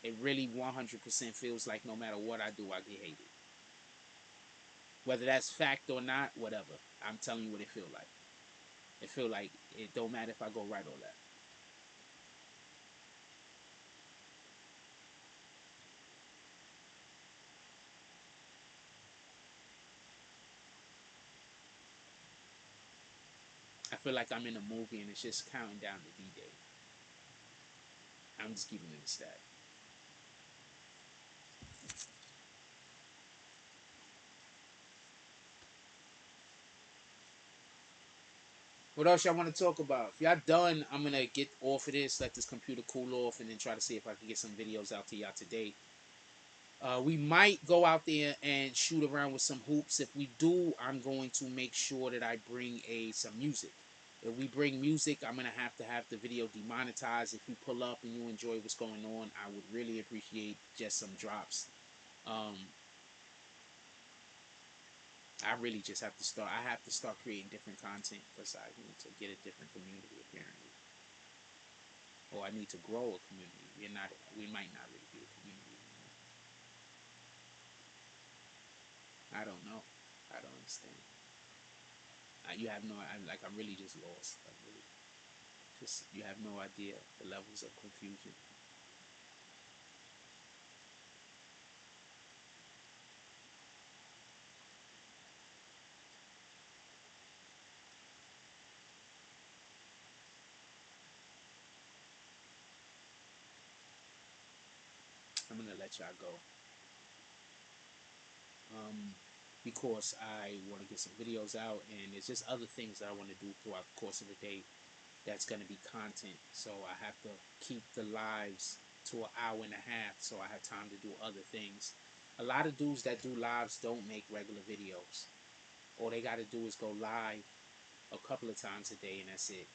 It really 100% feels like no matter what I do, I get hated. Whether that's fact or not, whatever. I'm telling you what it feel like. It feel like it don't matter if I go right or left. I feel like I'm in a movie and it's just counting down to D-Day. I'm just keeping it a stat. What else y'all want to talk about? If y'all done, I'm gonna get off of this, let this computer cool off, and then try to see if I can get some videos out to y'all today. We might go out there and shoot around with some hoops. If we do, I'm going to make sure that I bring some music. If we bring music, I'm going to have the video demonetized. If you pull up and you enjoy what's going on, I would really appreciate just some drops. I really just have to start. I have to start creating different content because I need to get a different community apparently, or I need to grow a community. We might not really be a community anymore. I don't know. I don't understand. You have no. I'm really just lost. Like really, just you have no idea the levels of confusion. I'm gonna let y'all go. Because I want to get some videos out, and there's just other things that I want to do throughout the course of the day. That's gonna be content. So I have to keep the lives to an hour and a half, so I have time to do other things. A lot of dudes that do lives don't make regular videos. All they got to do is go live a couple of times a day, and that's it.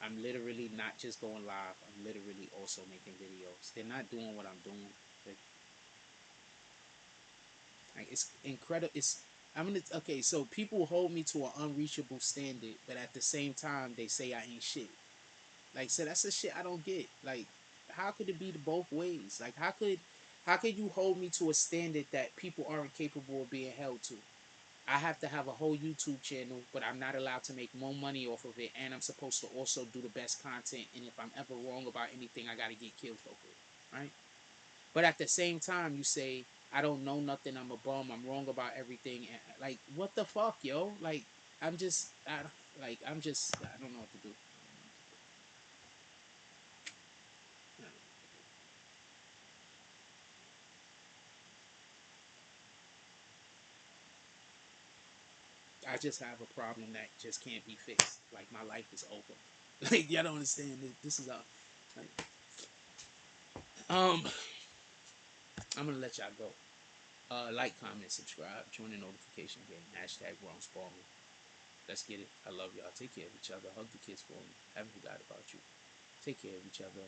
I'm literally not just going live. I'm literally also making videos. They're not doing what I'm doing. It's incredible. Okay. So people hold me to an unreachable standard, but at the same time, they say I ain't shit. Like, so that's the shit I don't get. Like, how could it be the both ways? Like, how could you hold me to a standard that people aren't capable of being held to? I have to have a whole YouTube channel, but I'm not allowed to make more money off of it, and I'm supposed to also do the best content. And if I'm ever wrong about anything, I gotta get killed over it, right? But at the same time, you say I don't know nothing. I'm a bum. I'm wrong about everything. And, like, what the fuck, yo? Like, I'm just, I don't know what to do. I just have a problem that just can't be fixed. Like, my life is over. Like, y'all don't understand. This is a, like, I'm gonna let y'all go. Like, comment, subscribe, join the notification game. Hashtag Wrong Spallman. Let's get it. I love y'all. Take care of each other. Hug the kids for me. Haven't forgot about you. Take care of each other.